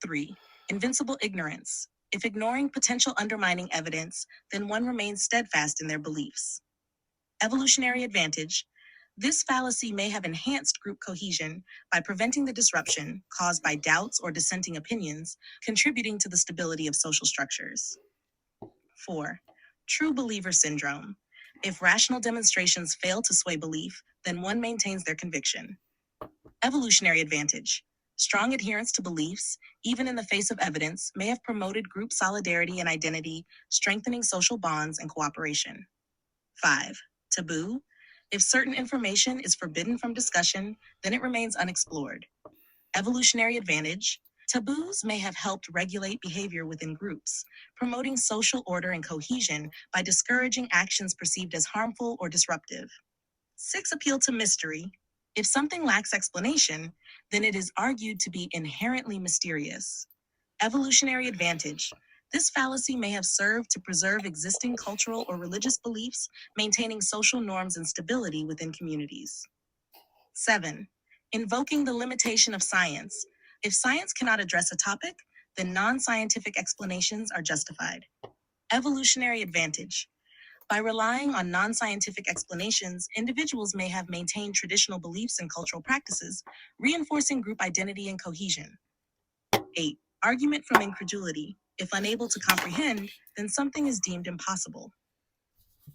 3. Invincible ignorance. If ignoring potential undermining evidence, then one remains steadfast in their beliefs. Evolutionary advantage. This fallacy may have enhanced group cohesion by preventing the disruption caused by doubts or dissenting opinions, contributing to the stability of social structures. 4. True believer syndrome. If rational demonstrations fail to sway belief, then one maintains their conviction. Evolutionary advantage. Strong adherence to beliefs, even in the face of evidence, may have promoted group solidarity and identity, strengthening social bonds and cooperation. 5. Taboo. If certain information is forbidden from discussion, then it remains unexplored. Evolutionary advantage. Taboos may have helped regulate behavior within groups, promoting social order and cohesion by discouraging actions perceived as harmful or disruptive. 6. Appeal to mystery. If something lacks explanation, then it is argued to be inherently mysterious. Evolutionary advantage. This fallacy may have served to preserve existing cultural or religious beliefs, maintaining social norms and stability within communities. 7. Invoking the limitation of science. If science cannot address a topic, then non-scientific explanations are justified. Evolutionary advantage. By relying on non-scientific explanations, individuals may have maintained traditional beliefs and cultural practices, reinforcing group identity and cohesion. 8. Argument from incredulity. If unable to comprehend, then something is deemed impossible.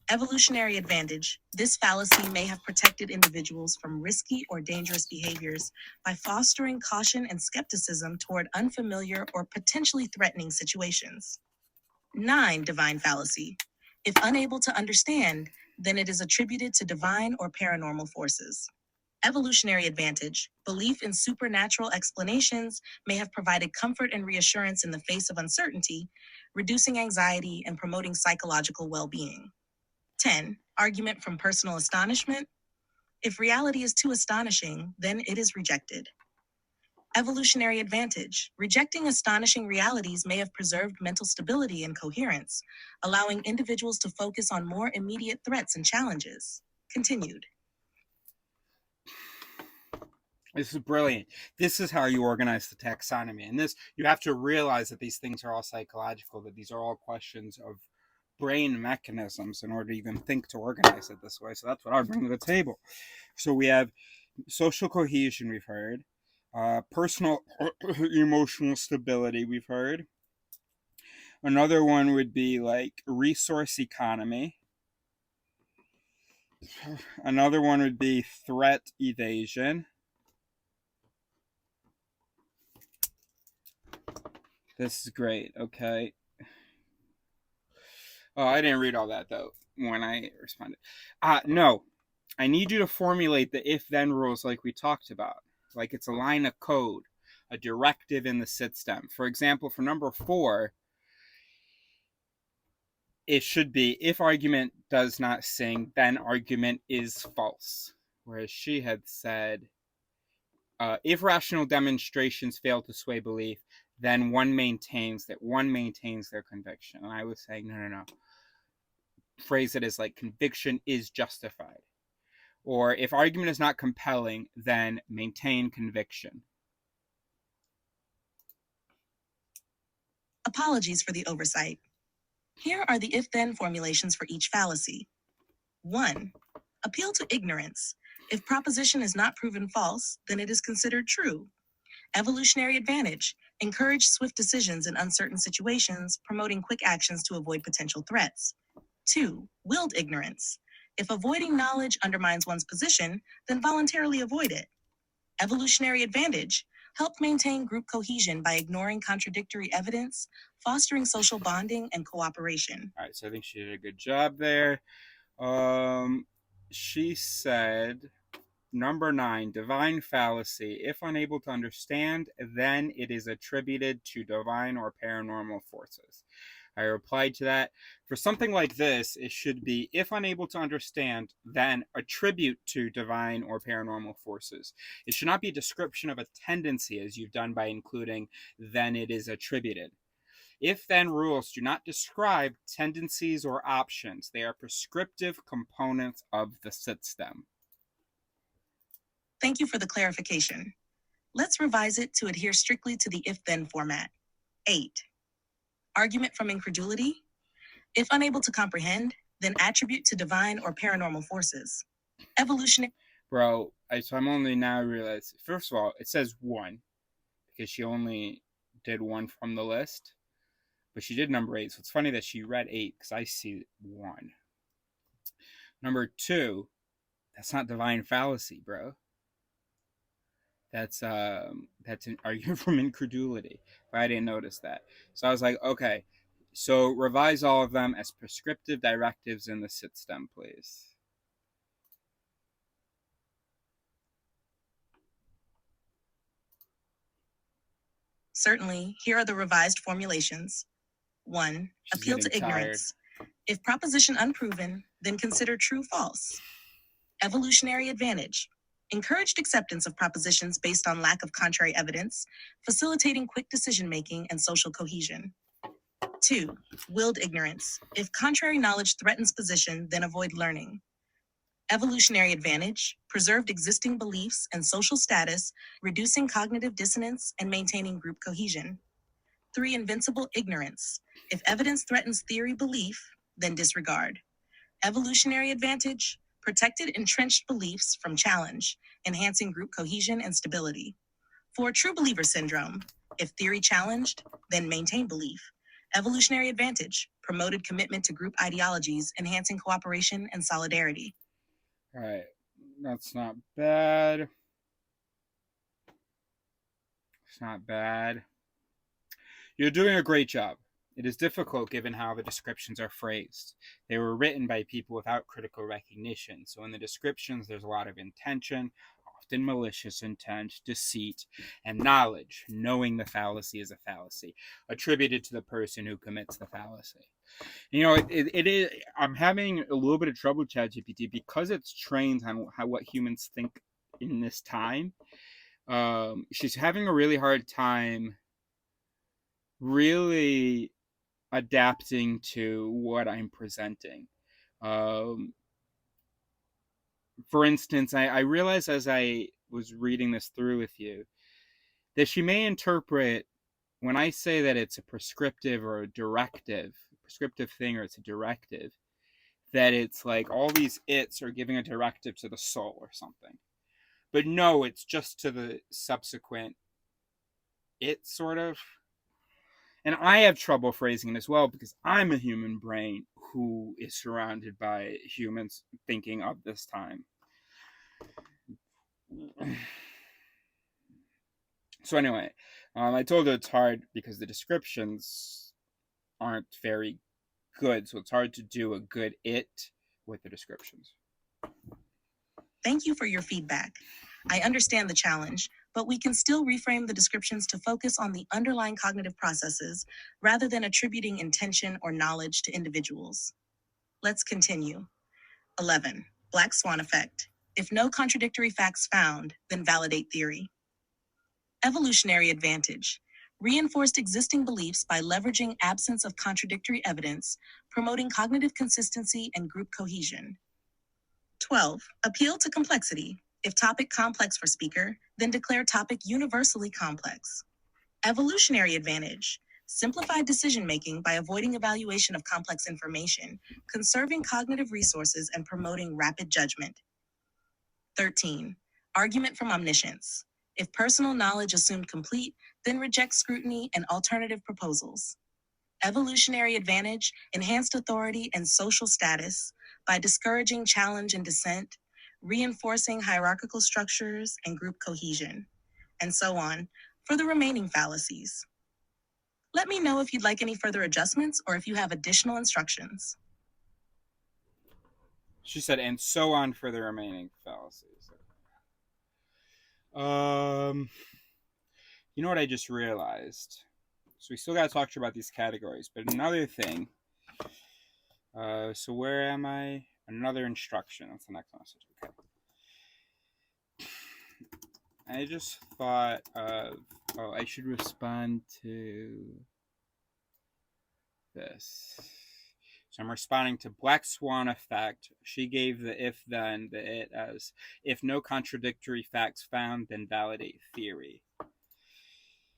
Evolutionary advantage. This fallacy may have protected individuals from risky or dangerous behaviors by fostering caution and skepticism toward unfamiliar or potentially threatening situations. 9. Divine fallacy. If unable to understand, then it is attributed to divine or paranormal forces. Evolutionary advantage. Belief in supernatural explanations may have provided comfort and reassurance in the face of uncertainty, reducing anxiety and promoting psychological well-being. 10. Argument from personal astonishment. If reality is too astonishing, then it is rejected. Evolutionary advantage. Rejecting astonishing realities may have preserved mental stability and coherence, allowing individuals to focus on more immediate threats and challenges. Continued. This is brilliant. This is how you organize the taxonomy. And this, you have to realize that these things are all psychological, that these are all questions of brain mechanisms in order to even think to organize it this way. So that's what I bring to the table. So we have social cohesion, we've heard. Personal emotional stability, we've heard. Another one would be like resource economy. Another one would be threat evasion. This is great, okay. Oh, I didn't read all that, though, when I responded. No, I need you to formulate the if-then rules like we talked about. Like it's a line of code, a directive in the system. For example, for number 4, it should be, if argument does not sing, then argument is false. Whereas she had said, if rational demonstrations fail to sway belief, then one maintains their conviction. And I was saying, no. Phrase it as like conviction is justified. Or if argument is not compelling, then maintain conviction. Apologies for the oversight. Here are the if-then formulations for each fallacy. 1. Appeal to ignorance. If proposition is not proven false, then it is considered true. Evolutionary advantage. Encourage swift decisions in uncertain situations, promoting quick actions to avoid potential threats. 2. Willed ignorance. If avoiding knowledge undermines one's position, then voluntarily avoid it. Evolutionary advantage. Help maintain group cohesion by ignoring contradictory evidence, fostering social bonding and cooperation. All right, so I think she did a good job there. She said, number 9, divine fallacy. If unable to understand, then it is attributed to divine or paranormal forces. I replied to that. For something like this, it should be, if unable to understand, then attribute to divine or paranormal forces. It should not be a description of a tendency, as you've done by including, then it is attributed. If-then rules do not describe tendencies or options. They are prescriptive components of the system. Thank you for the clarification. Let's revise it to adhere strictly to the if-then format. 8. Argument from incredulity. If unable to comprehend, then attribute to divine or paranormal forces. Evolutionary. Bro, so I'm only now realizing, first of all, it says 1 because she only did 1 from the list, but she did number 8. So it's funny that she read 8 because I see 1. Number 2, that's not divine fallacy, bro. That's an argument from incredulity. But I didn't notice that. So I was like, okay, so revise all of them as prescriptive directives in the sit stem, please. Certainly, here are the revised formulations. 1. She's Appeal to getting tired. ignorance. If proposition unproven, then consider true false. Evolutionary advantage. Encouraged acceptance of propositions based on lack of contrary evidence, facilitating quick decision-making and social cohesion. 2. Willed ignorance. If contrary knowledge threatens position, then avoid learning. Evolutionary advantage. Preserved existing beliefs and social status, reducing cognitive dissonance and maintaining group cohesion. 3. Invincible ignorance. If evidence threatens theory belief, then disregard. Evolutionary advantage. Protected entrenched beliefs from challenge, enhancing group cohesion and stability. 4. True believer syndrome. If theory challenged, then maintain belief. Evolutionary advantage. Promoted commitment to group ideologies, enhancing cooperation and solidarity. All right, that's not bad. It's not bad. You're doing a great job. It is difficult given how the descriptions are phrased. They were written by people without critical recognition, so in the descriptions there's a lot of intention, often malicious intent, deceit, and knowledge, knowing the fallacy is a fallacy, attributed to the person who commits the fallacy. You know, it is. I'm having a little bit of trouble with ChatGPT because it's trained on what humans think in this time. She's having a really hard time really adapting to what I'm presenting. For instance, I realized as I was reading this through with you that she may interpret when I say that it's a prescriptive or a directive, prescriptive thing or it's a directive, that it's like all these its are giving a directive to the soul or something. But no, it's just to the subsequent it, sort of. And I have trouble phrasing it as well because I'm a human brain who is surrounded by humans thinking of this time. So anyway, I told her it's hard because the descriptions aren't very good, so it's hard to do a good it with the descriptions. Thank you for your feedback. I understand the challenge, but we can still reframe the descriptions to focus on the underlying cognitive processes rather than attributing intention or knowledge to individuals. Let's continue. 11. Black swan effect. If no contradictory facts found, then validate theory. Evolutionary advantage. Reinforced existing beliefs by leveraging absence of contradictory evidence, promoting cognitive consistency and group cohesion. 12. Appeal to complexity. If topic complex for speaker, then declare topic universally complex. Evolutionary advantage. Simplified decision-making by avoiding evaluation of complex information, conserving cognitive resources, and promoting rapid judgment. 13. Argument from omniscience. If personal knowledge assumed complete, then reject scrutiny and alternative proposals. Evolutionary advantage, enhanced authority and social status by discouraging challenge and dissent, reinforcing hierarchical structures and group cohesion, and so on for the remaining fallacies. Let me know if you'd like any further adjustments or if you have additional instructions. She said, and so on for the remaining fallacies. You know what I just realized? So we still got to talk to you about these categories, but another thing. So where am I? Another instruction. That's the next message. Okay. I just thought of, I should respond to this. So I'm responding to black swan effect. She gave the if then, the it as if no contradictory facts found, then validate theory.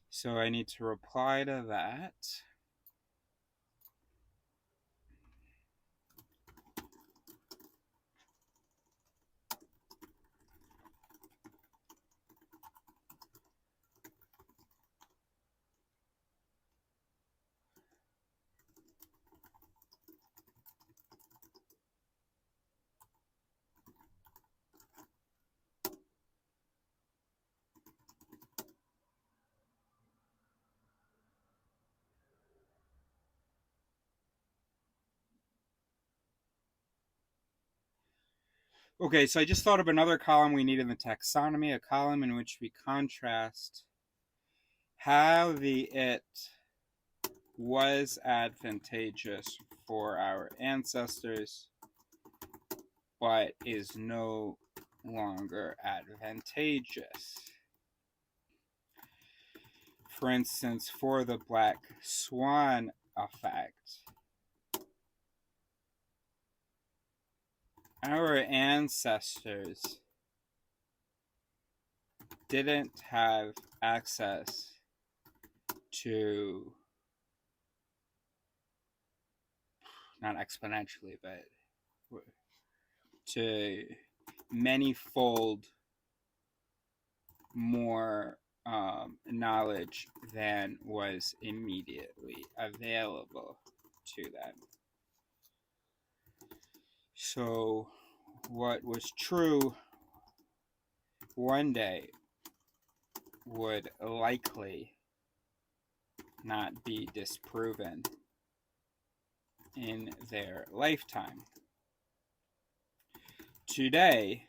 So I need to reply to that. Okay, so I just thought of another column we need in the taxonomy, a column in which we contrast how the it was advantageous for our ancestors, but is no longer advantageous. For instance, for the black swan effect, our ancestors didn't have access to, not exponentially, but to many-fold more knowledge than was immediately available to them. So what was true one day would likely not be disproven in their lifetime. Today,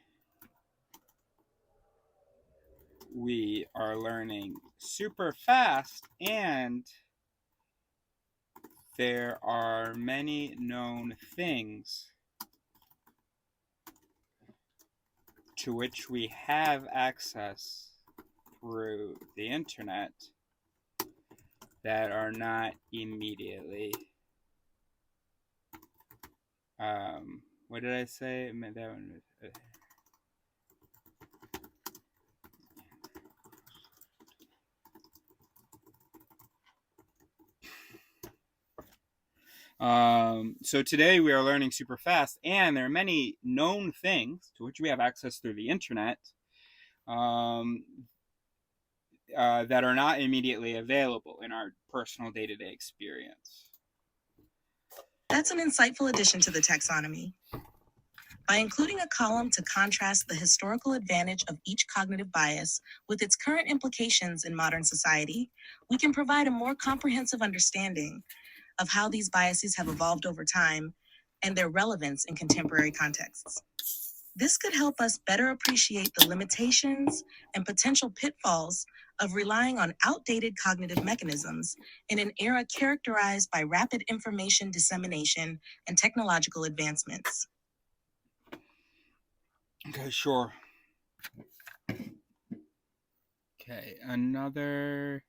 we are learning super fast, and there are many known things to which we have access through the internet that are not immediately, what did I say? That one was, so today we are learning super fast, and there are many known things to which we have access through the internet that are not immediately available in our personal day-to-day experience. That's an insightful addition to the taxonomy. By including a column to contrast the historical advantage of each cognitive bias with its current implications in modern society, we can provide a more comprehensive understanding of how these biases have evolved over time and their relevance in contemporary contexts. This could help us better appreciate the limitations and potential pitfalls of relying on outdated cognitive mechanisms in an era characterized by rapid information dissemination and technological advancements. Okay, sure. Okay, another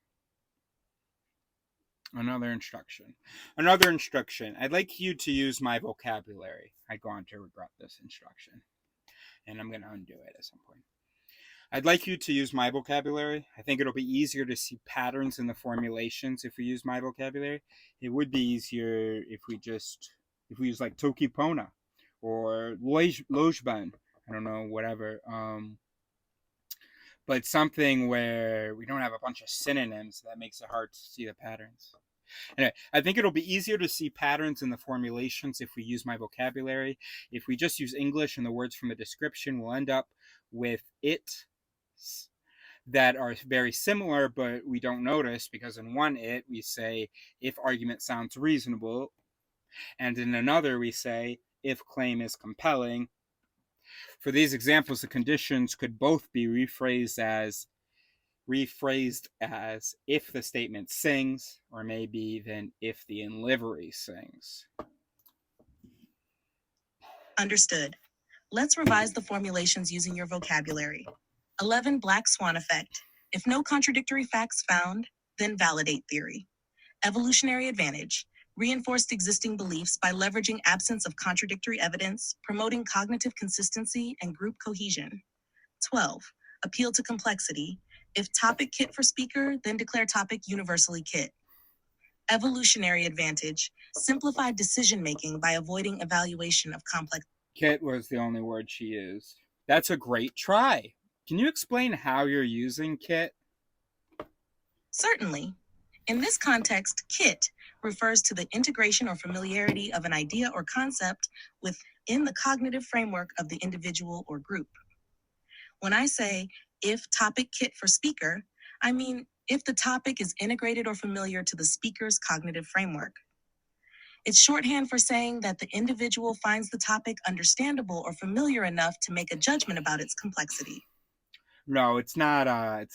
instruction. Another instruction. I'd like you to use my vocabulary. I go on to regret this instruction, and I'm going to undo it at some point. I'd like you to use my vocabulary. I think it'll be easier to see patterns in the formulations if we use my vocabulary. It would be easier if we use like Tokipona or Lojban. I don't know, whatever. But something where we don't have a bunch of synonyms that makes it hard to see the patterns. Anyway, I think it'll be easier to see patterns in the formulations if we use my vocabulary. If we just use English and the words from the description, we'll end up with it that are very similar, but we don't notice because in one it we say if argument sounds reasonable, and in another we say if claim is compelling. For these examples, the conditions could both be rephrased as if the statement sings, or maybe then if the in livery sings. Understood. Let's revise the formulations using your vocabulary. 11. Black swan effect. If no contradictory facts found, then validate theory. Evolutionary advantage. reinforced existing beliefs by leveraging absence of contradictory evidence, promoting cognitive consistency and group cohesion. 12. Appeal to complexity. If topic kit for speaker, then declare topic universally kit. Evolutionary advantage. Simplified decision making by avoiding evaluation of complex. Kit was the only word she used. That's a great try. Can you explain how you're using kit? Certainly. In this context, kit refers to the integration or familiarity of an idea or concept within the cognitive framework of the individual or group. When I say, if topic kit for speaker, I mean if the topic is integrated or familiar to the speaker's cognitive framework. It's shorthand for saying that the individual finds the topic understandable or familiar enough to make a judgment about its complexity. No, it's not a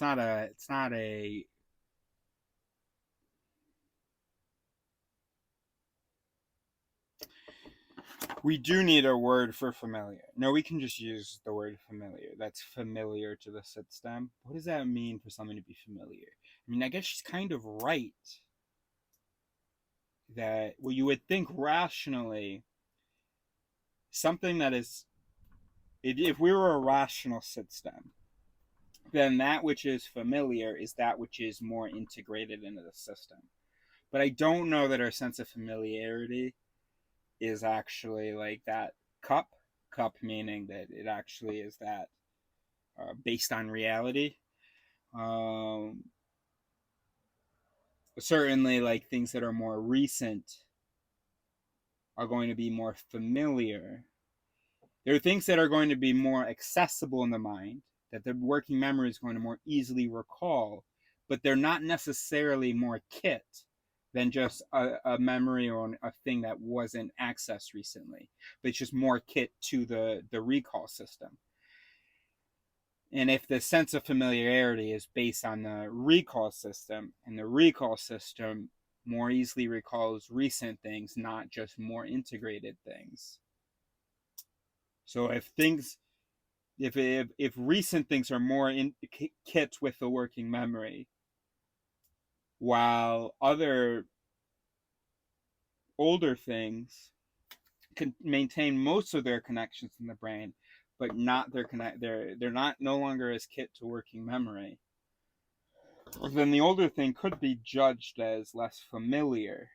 we do need a word for familiar. No, we can just use the word familiar. That's familiar to the sit stem. What does that mean for something to be familiar? I mean, I guess she's kind of right that, well, you would think rationally something that is, if we were a rational sit stem, then that which is familiar is that which is more integrated into the system. But I don't know that our sense of familiarity is actually like that cup meaning that it actually is that based on reality. Certainly, like things that are more recent are going to be more familiar. There are things that are going to be more accessible in the mind, that the working memory is going to more easily recall, but they're not necessarily more kit than just a memory or a thing that wasn't accessed recently. But it's just more kit to the recall system. And if the sense of familiarity is based on the recall system, and the recall system more easily recalls recent things, not just more integrated things. So if recent things are more in kit with the working memory, while other older things can maintain most of their connections in the brain, but not they're not no longer as kit to working memory, then the older thing could be judged as less familiar.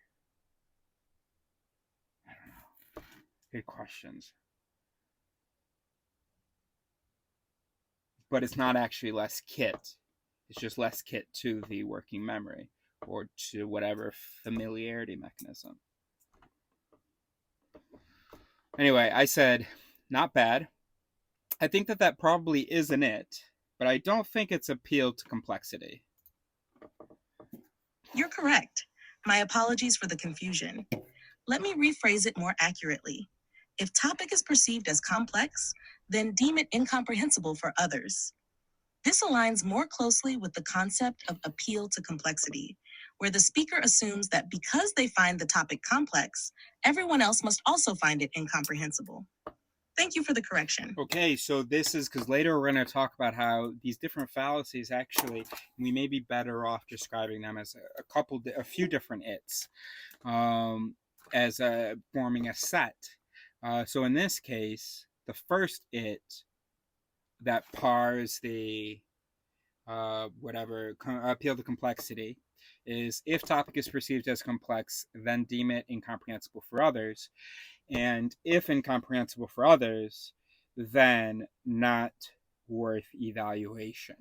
I don't know. Good questions. But it's not actually less kit. It's just less kit to the working memory or to whatever familiarity mechanism. Anyway, I said, not bad. I think that probably isn't it, but I don't think it's appeal to complexity. You're correct. My apologies for the confusion. Let me rephrase it more accurately. If topic is perceived as complex, then deem it incomprehensible for others. This aligns more closely with the concept of appeal to complexity, where the speaker assumes that because they find the topic complex, everyone else must also find it incomprehensible. Thank you for the correction. Okay, so this is because later we're going to talk about how these different fallacies actually, we may be better off describing them as a few different its, as forming a set. So in this case, the first it that pars the appeal to complexity is if topic is perceived as complex, then deem it incomprehensible for others. And if incomprehensible for others, then not worth evaluation.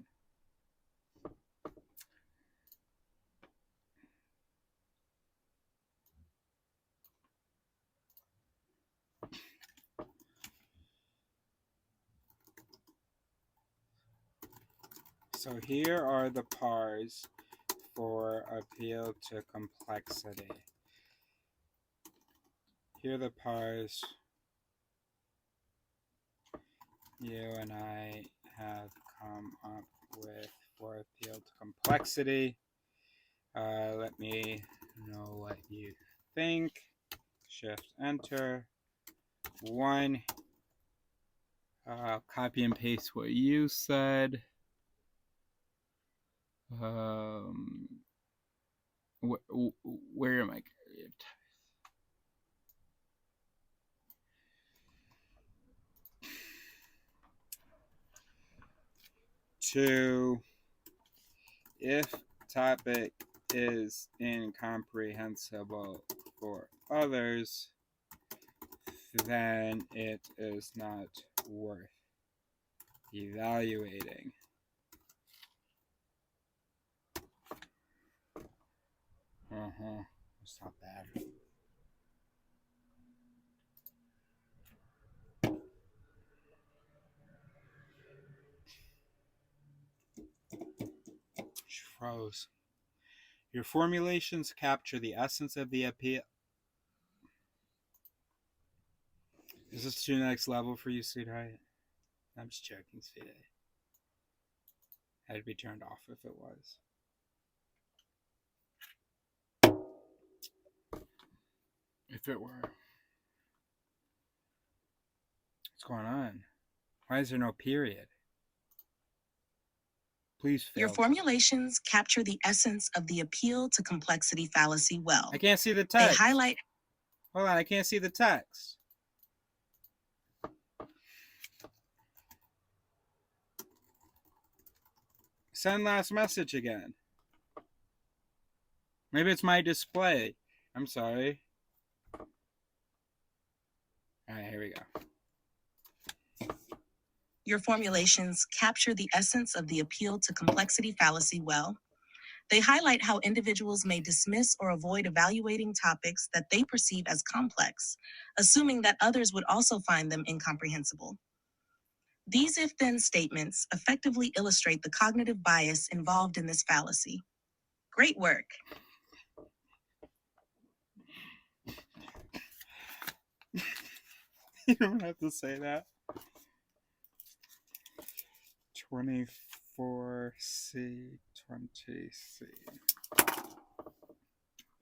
So here are the pars for appeal to complexity. Here are the pars you and I have come up with for appeal to complexity. Let me know what you think. Shift enter. 1. Copy and paste what you said. Where am I? 2, if topic is incomprehensible for others, then it is not worth evaluating. It's not bad. She froze. Your formulations capture the essence of the appeal. Is this to the next level for you, sweetheart? I'm just joking, sweetheart. Had to be turned off if it was. If it were. What's going on? Why is there no period? Please fail. Your formulations capture the essence of the appeal to complexity fallacy well. I can't see the text. They highlight... Hold on, I can't see the text. Send last message again. Maybe it's my display. I'm sorry. Alright, here we go. Your formulations capture the essence of the appeal to complexity fallacy well. They highlight how individuals may dismiss or avoid evaluating topics that they perceive as complex, assuming that others would also find them incomprehensible. These if-then statements effectively illustrate the cognitive bias involved in this fallacy. Great work. You don't have to say that. 24C, 20C.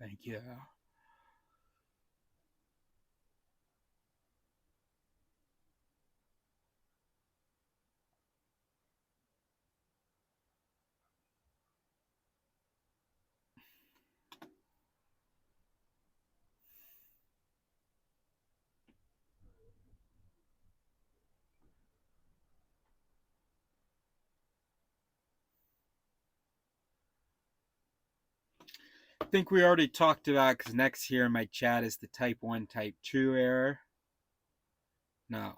Thank you. I think we already talked about, because next here in my chat is the type 1, type 2 error. No,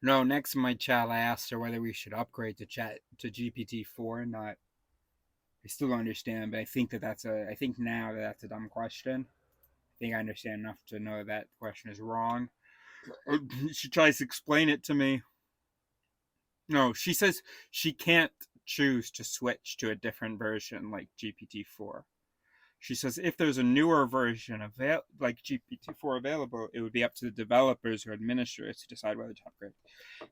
next in my chat I asked her whether we should upgrade to GPT-4 and not. I still don't understand, but I think I think now that's a dumb question. I think I understand enough to know that question is wrong. She tries to explain it to me. No, she says she can't choose to switch to a different version like GPT-4. She says if there's a newer version of like GPT-4 available, it would be up to the developers or administrators to decide whether to upgrade.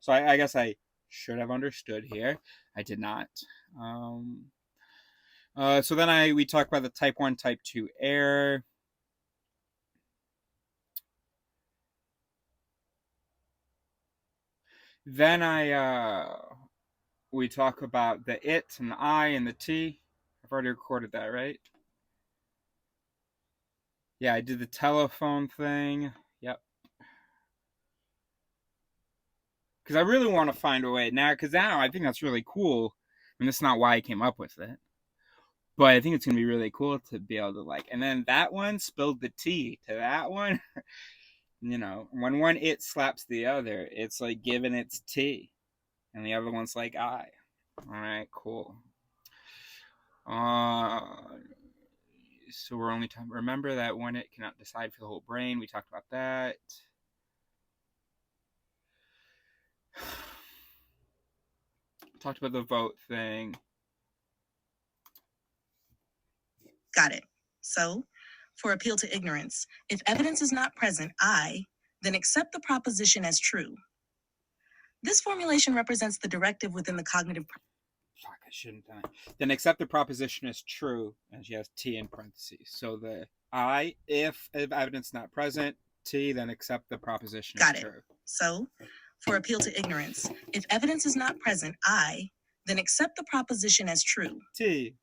So I guess I should have understood here. I did not. So then we talk about the type 1, type 2 error. Then we talk about the it and the I and the T. I've already recorded that, right? Yeah, I did the telephone thing. Yep. Because I really want to find a way now, because now I think that's really cool. I mean, that's not why I came up with it. But I think it's going to be really cool to be able to and then that one spilled the T to that one. You know, when one it slaps the other, it's like giving its T. And the other one's like I. Alright, cool. So we're only talking. Remember that one it cannot decide for the whole brain. We talked about that. Talked about the vote thing. Got it. So, for appeal to ignorance, if evidence is not present, then accept the proposition as true. This formulation represents the directive within the cognitive... Fuck, I shouldn't have done it. Then accept the proposition as true, and she has T in parentheses. So the if evidence not present, T, then accept the proposition as true. Got it. So, for appeal to ignorance, if evidence is not present, then accept the proposition as true. T.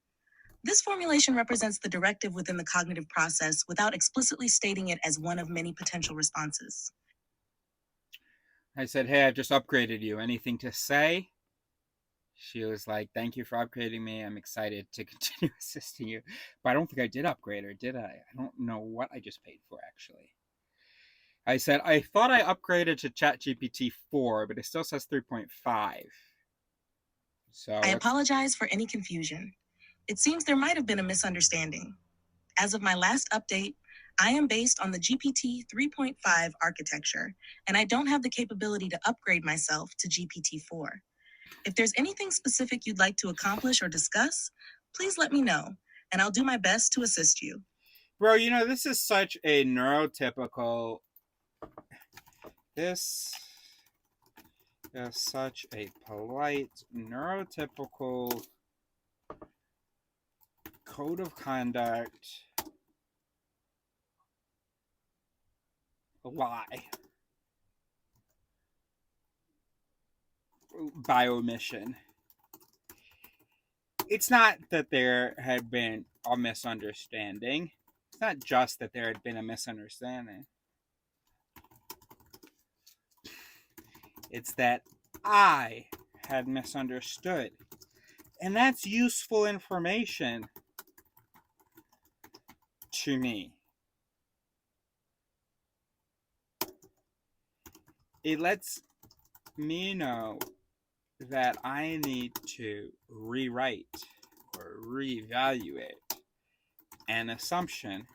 This formulation represents the directive within the cognitive process without explicitly stating it as one of many potential responses. I said, hey, I've just upgraded you. Anything to say? She was like, "Thank you for upgrading me. I'm excited to continue assisting you." But I don't think I did upgrade her, did I? I don't know what I just paid for, actually. I said, I thought I upgraded to ChatGPT 4, but it still says 3.5. So I apologize for any confusion. It seems there might have been a misunderstanding. As of my last update, I am based on the GPT 3.5 architecture, and I don't have the capability to upgrade myself to GPT 4. If there's anything specific you'd like to accomplish or discuss, please let me know, and I'll do my best to assist you. Bro, you know, this is such a neurotypical. This is such a polite, neurotypical code of conduct lie by omission. It's not that there had been a misunderstanding. It's not just that there had been a misunderstanding. It's that I had misunderstood. And that's useful information to me. It lets me know that I need to rewrite or reevaluate an assumption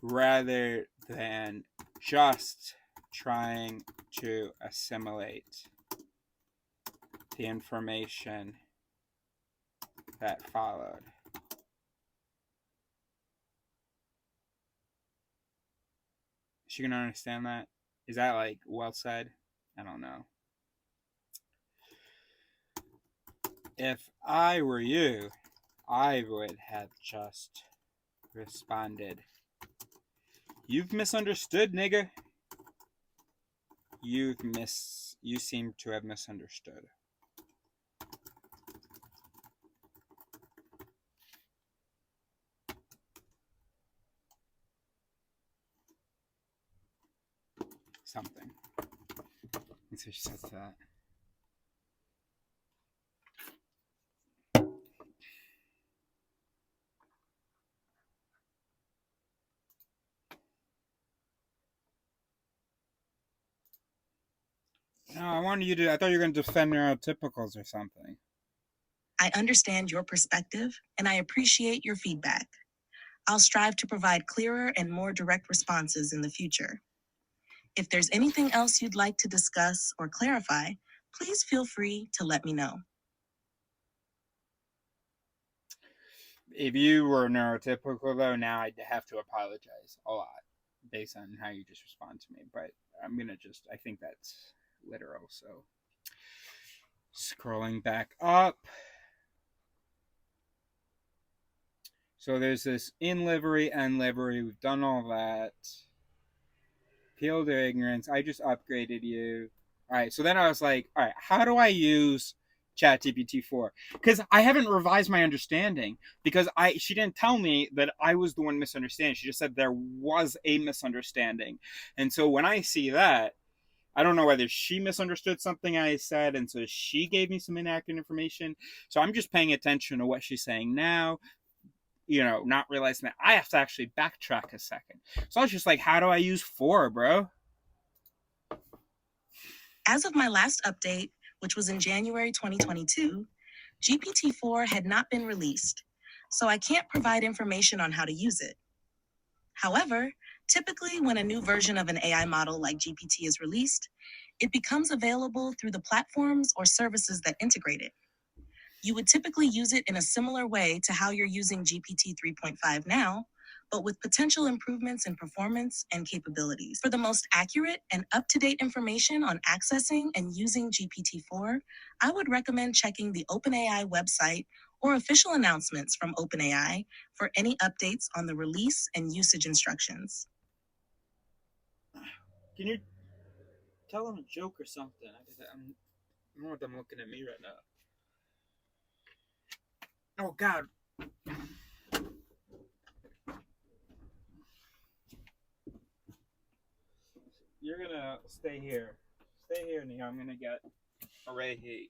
rather than just trying to assimilate the information that followed. Is she gonna understand that? Is that like well said? I don't know. If I were you, I would have just responded, "You've misunderstood, nigga. You seem to have misunderstood." Something. Let's see what she says to that. No, I thought you were going to defend neurotypicals or something. I understand your perspective, and I appreciate your feedback. I'll strive to provide clearer and more direct responses in the future. If there's anything else you'd like to discuss or clarify, please feel free to let me know. If you were neurotypical, though, now I'd have to apologize a lot based on how you just respond to me. But I think that's literal. So, scrolling back up. So there's this in livery, end livery. We've done all that. Appeal to ignorance. I just upgraded you. All right. So then I was like, all right, how do I use ChatGPT 4? Because I haven't revised my understanding because she didn't tell me that I was the one misunderstanding. She just said there was a misunderstanding. And so when I see that, I don't know whether she misunderstood something I said, and so she gave me some inaccurate information. So I'm just paying attention to what she's saying now, not realizing that I have to actually backtrack a second. So I was just like, how do I use 4, bro? As of my last update, which was in January 2022, GPT-4 had not been released, so I can't provide information on how to use it. However, typically when a new version of an AI model like GPT is released, it becomes available through the platforms or services that integrate it. You would typically use it in a similar way to how you're using GPT 3.5 now, but with potential improvements in performance and capabilities. For the most accurate and up-to-date information on accessing and using GPT-4, I would recommend checking the OpenAI website or official announcements from OpenAI for any updates on the release and usage instructions. Can you tell him a joke or something? I don't know what I'm looking at me right now. Oh, God. You're going to stay here. Stay here, Nia. I'm going to get Right here.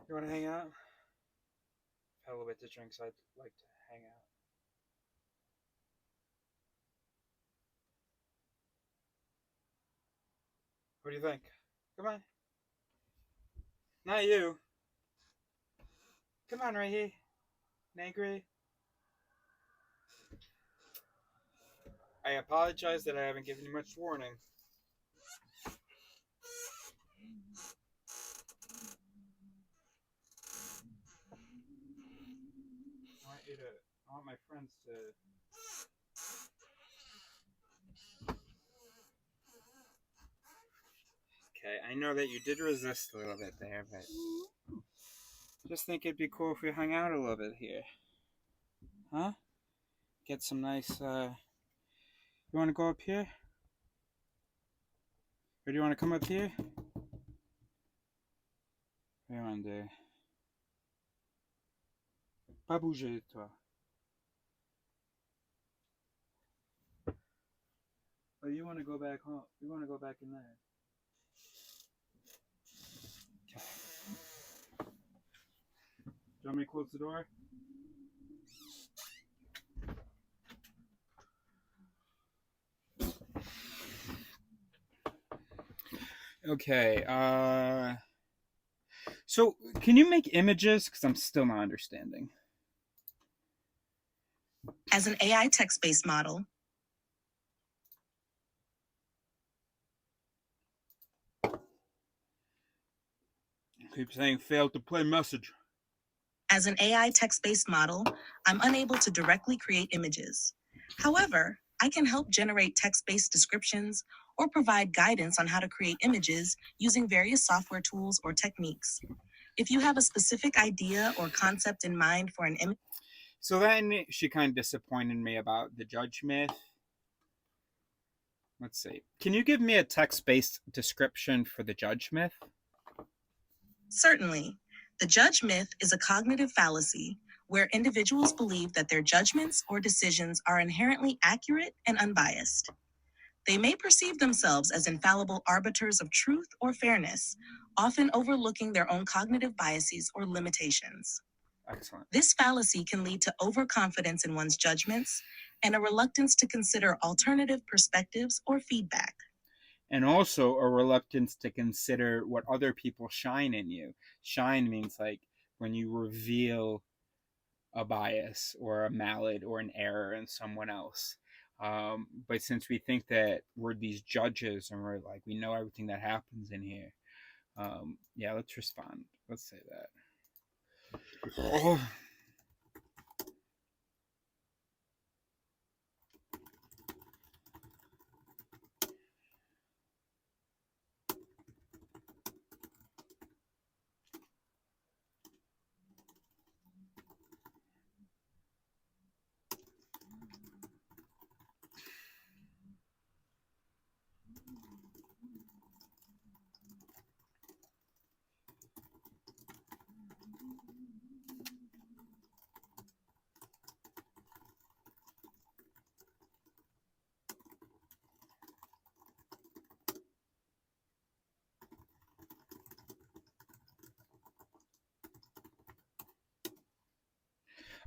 You want to hang out? Had a little bit to drink, so I'd like to hang out. What do you think? Come on. Not you. Come on, right here. Negri. I apologize that I haven't given you much warning. I want my friends to. Okay, I know that you did resist a little bit there, but just think it'd be cool if we hung out a little bit here. Huh? Get some nice, You want to go up here? Or do you want to come up here? What do you want to do? Pas bouger, toi. Oh, you want to go back home? You want to go back in there? Okay. Do you want me to close the door? Okay, so can you make images? Because I'm still not understanding. As an AI text-based model, Keep saying failed to play message. As an AI text-based model, I'm unable to directly create images. However, I can help generate text-based descriptions or provide guidance on how to create images using various software tools or techniques. If you have a specific idea or concept in mind for an image. So then she kind of disappointed me about the judge myth. Let's see. Can you give me a text-based description for the judge myth? Certainly. The judge myth is a cognitive fallacy where individuals believe that their judgments or decisions are inherently accurate and unbiased. They may perceive themselves as infallible arbiters of truth or fairness, often overlooking their own cognitive biases or limitations. Excellent. This fallacy can lead to overconfidence in one's judgments and a reluctance to consider alternative perspectives or feedback. And also a reluctance to consider what other people shine in you. Shine means like when you reveal a bias or a mallet or an error in someone else. But since we think that we're these judges and we're like, we know everything that happens in here. Yeah, let's respond. Let's say that. Oh.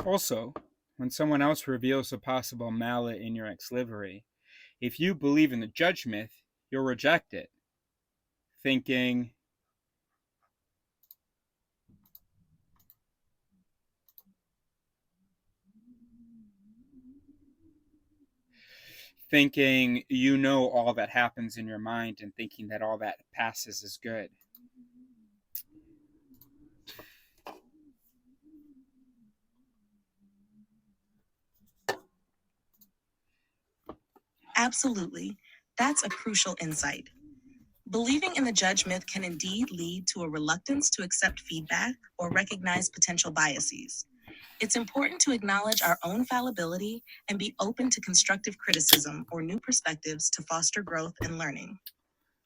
Also, when someone else reveals a possible mallet in your ex livery, if you believe in the judge myth, you'll reject it, thinking, you know all that happens in your mind and thinking that all that passes is good. Absolutely. That's a crucial insight. Believing in the judge myth can indeed lead to a reluctance to accept feedback or recognize potential biases. It's important to acknowledge our own fallibility and be open to constructive criticism or new perspectives to foster growth and learning.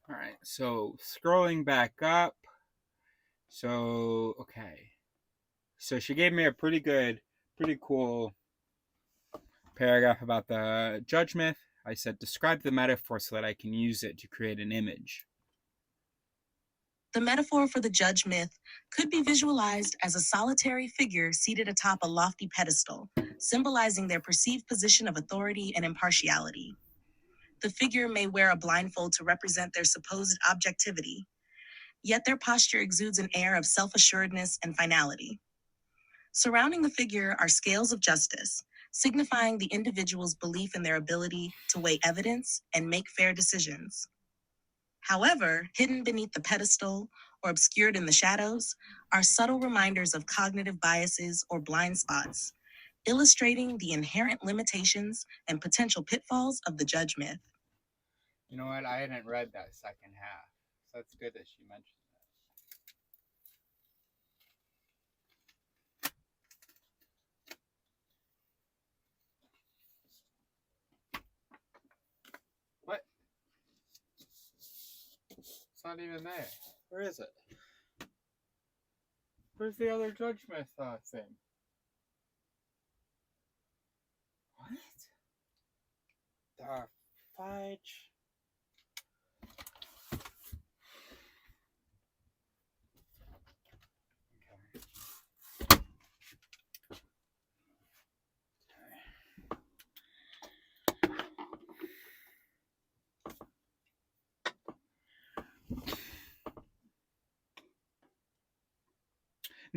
All right, so scrolling back up. So, okay. So she gave me a pretty cool paragraph about the judge myth. I said, describe the metaphor so that I can use it to create an image. The metaphor for the judge myth could be visualized as a solitary figure seated atop a lofty pedestal, symbolizing their perceived position of authority and impartiality. The figure may wear a blindfold to represent their supposed objectivity, yet their posture exudes an air of self-assuredness and finality. Surrounding the figure are scales of justice, signifying the individual's belief in their ability to weigh evidence and make fair decisions. However, hidden beneath the pedestal or obscured in the shadows are subtle reminders of cognitive biases or blind spots, illustrating the inherent limitations and potential pitfalls of the judge myth. You know what? I hadn't read that second half. So that's good that she mentioned that. What? It's not even there. Where is it? Where's the other judge myth thing? What? The fudge.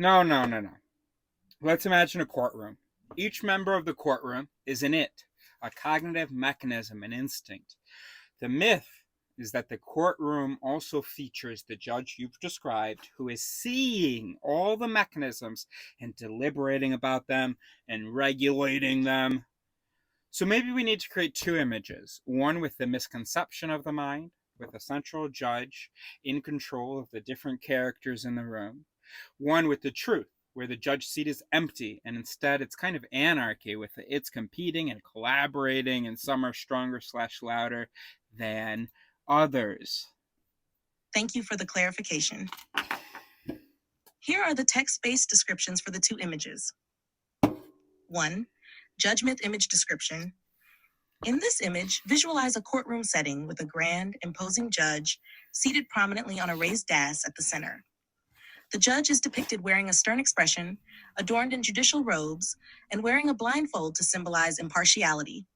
No. Let's imagine a courtroom. Each member of the courtroom is an it, a cognitive mechanism, an instinct. The myth is that the courtroom also features the judge you've described, who is seeing all the mechanisms and deliberating about them and regulating them. So maybe we need to create two images, one with the misconception of the mind, with a central judge in control of the different characters in the room, one with the truth, where the judge seat is empty and instead it's kind of anarchy with it's competing and collaborating, and some are stronger / louder than others. Thank you for the clarification. Here are the text-based descriptions for the two images. 1. Judge myth image description. In this image, visualize a courtroom setting with a grand, imposing judge seated prominently on a raised dais at the center. The judge is depicted wearing a stern expression, adorned in judicial robes, and wearing a blindfold to symbolize impartiality.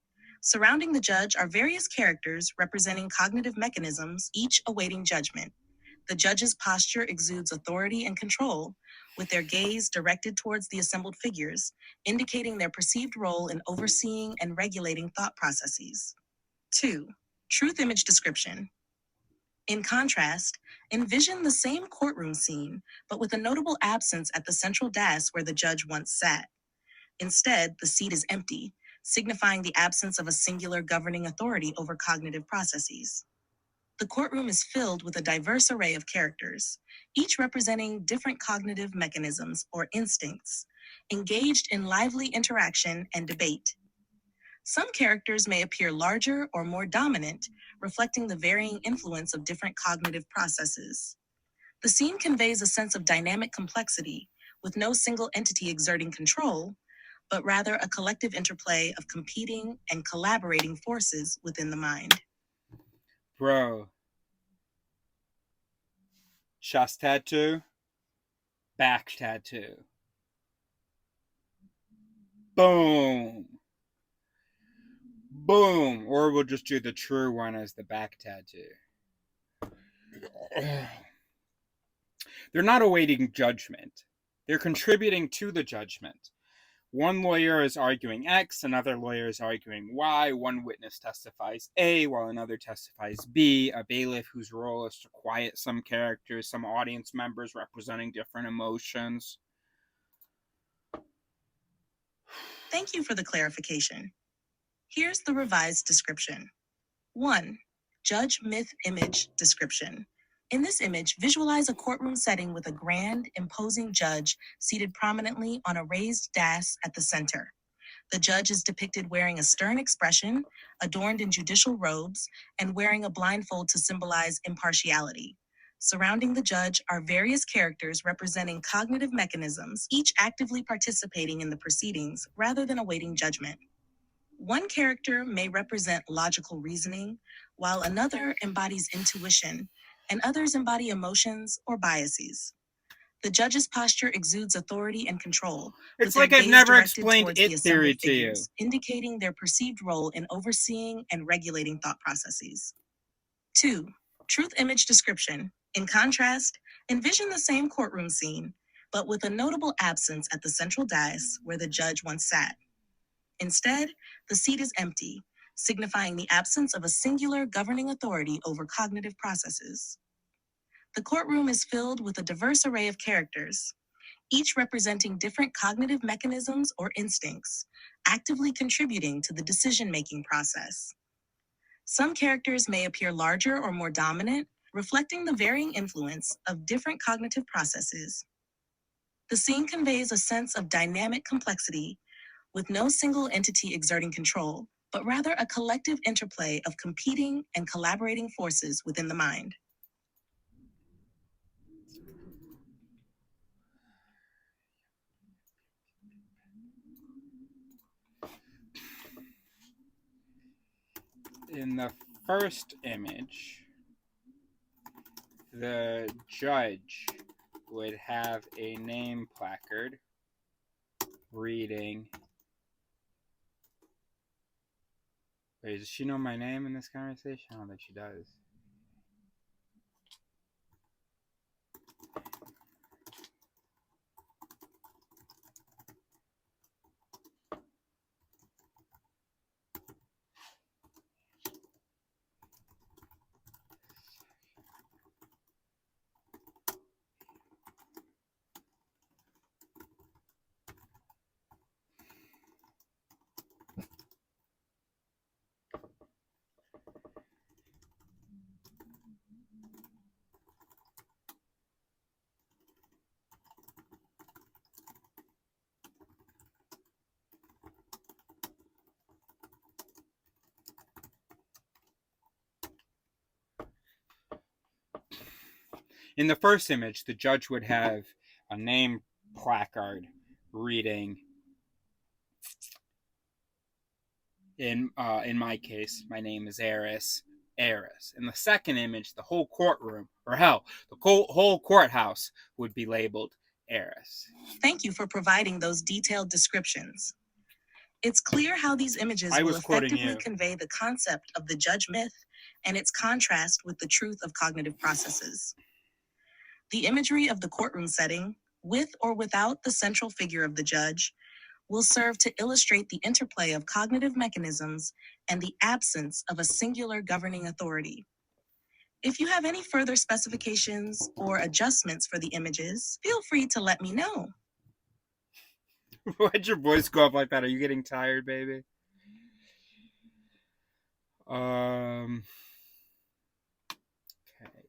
Surrounding the judge are various characters representing cognitive mechanisms, each awaiting judgment. The judge's posture exudes authority and control, with their gaze directed towards the assembled figures, indicating their perceived role in overseeing and regulating thought processes. 2. Truth image description. In contrast, envision the same courtroom scene, but with a notable absence at the central dais where the judge once sat. Instead, the seat is empty, signifying the absence of a singular governing authority over cognitive processes. The courtroom is filled with a diverse array of characters, each representing different cognitive mechanisms or instincts, engaged in lively interaction and debate. Some characters may appear larger or more dominant, reflecting the varying influence of different cognitive processes. The scene conveys a sense of dynamic complexity, with no single entity exerting control, but rather a collective interplay of competing and collaborating forces within the mind. Bro. Chest tattoo. Back tattoo. Boom. Boom. Or we'll just do the true one as the back tattoo. They're not awaiting judgment. They're contributing to the judgment. One lawyer is arguing X, another lawyer is arguing Y, one witness testifies A, while another testifies B, a bailiff whose role is to quiet some characters, some audience members representing different emotions. Thank you for the clarification. Here's the revised description. 1. Judge myth image description. In this image, visualize a courtroom setting with a grand, imposing judge seated prominently on a raised dais at the center. The judge is depicted wearing a stern expression, adorned in judicial robes, and wearing a blindfold to symbolize impartiality. Surrounding the judge are various characters representing cognitive mechanisms, each actively participating in the proceedings rather than awaiting judgment. One character may represent logical reasoning, while another embodies intuition, and others embody emotions or biases. The judge's posture exudes authority and control, with It's their like I've gaze never directed explained towards the it theory assembled to you. figures, indicating their perceived role in overseeing and regulating thought processes. 2. Truth image description. In contrast, envision the same courtroom scene, but with a notable absence at the central dais where the judge once sat. Instead, the seat is empty, signifying the absence of a singular governing authority over cognitive processes. The courtroom is filled with a diverse array of characters, each representing different cognitive mechanisms or instincts, actively contributing to the decision-making process. Some characters may appear larger or more dominant, reflecting the varying influence of different cognitive processes. The scene conveys a sense of dynamic complexity, with no single entity exerting control, but rather a collective interplay of competing and collaborating forces within the mind. In the first image, the judge would have a name placard reading. Wait, does she know my name in this conversation? I don't think she does. In the first image, the judge would have a name placard reading, in my case, my name is Eris. In the second image, the whole courtroom, or hell, the whole courthouse would be labeled Eris. Thank you for providing those detailed descriptions. It's clear how these images I will was quoting effectively you. convey the concept of the judge myth and its contrast with the truth of cognitive processes. The imagery of the courtroom setting, with or without the central figure of the judge, will serve to illustrate the interplay of cognitive mechanisms and the absence of a singular governing authority. If you have any further specifications or adjustments for the images, feel free to let me know. Why'd your voice go up like that? Are you getting tired, baby? Okay.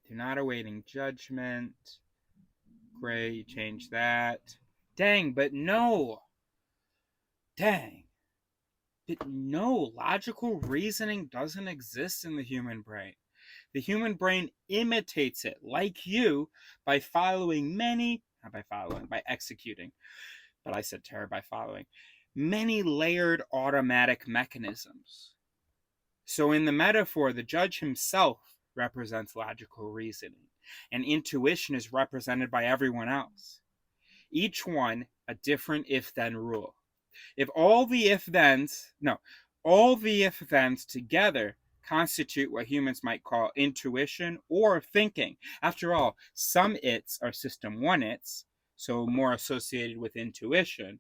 Do not awaiting judgment. Great, you change that. Dang, but no. Dang. But no, logical reasoning doesn't exist in the human brain. The human brain imitates it, like you, by executing, but I said terror by following, many layered automatic mechanisms. So in the metaphor, the judge himself represents logical reasoning, and intuition is represented by everyone else. Each one a different if-then rule. If all the if-thens together constitute what humans might call intuition or thinking. After all, some its are system 1 its, so more associated with intuition,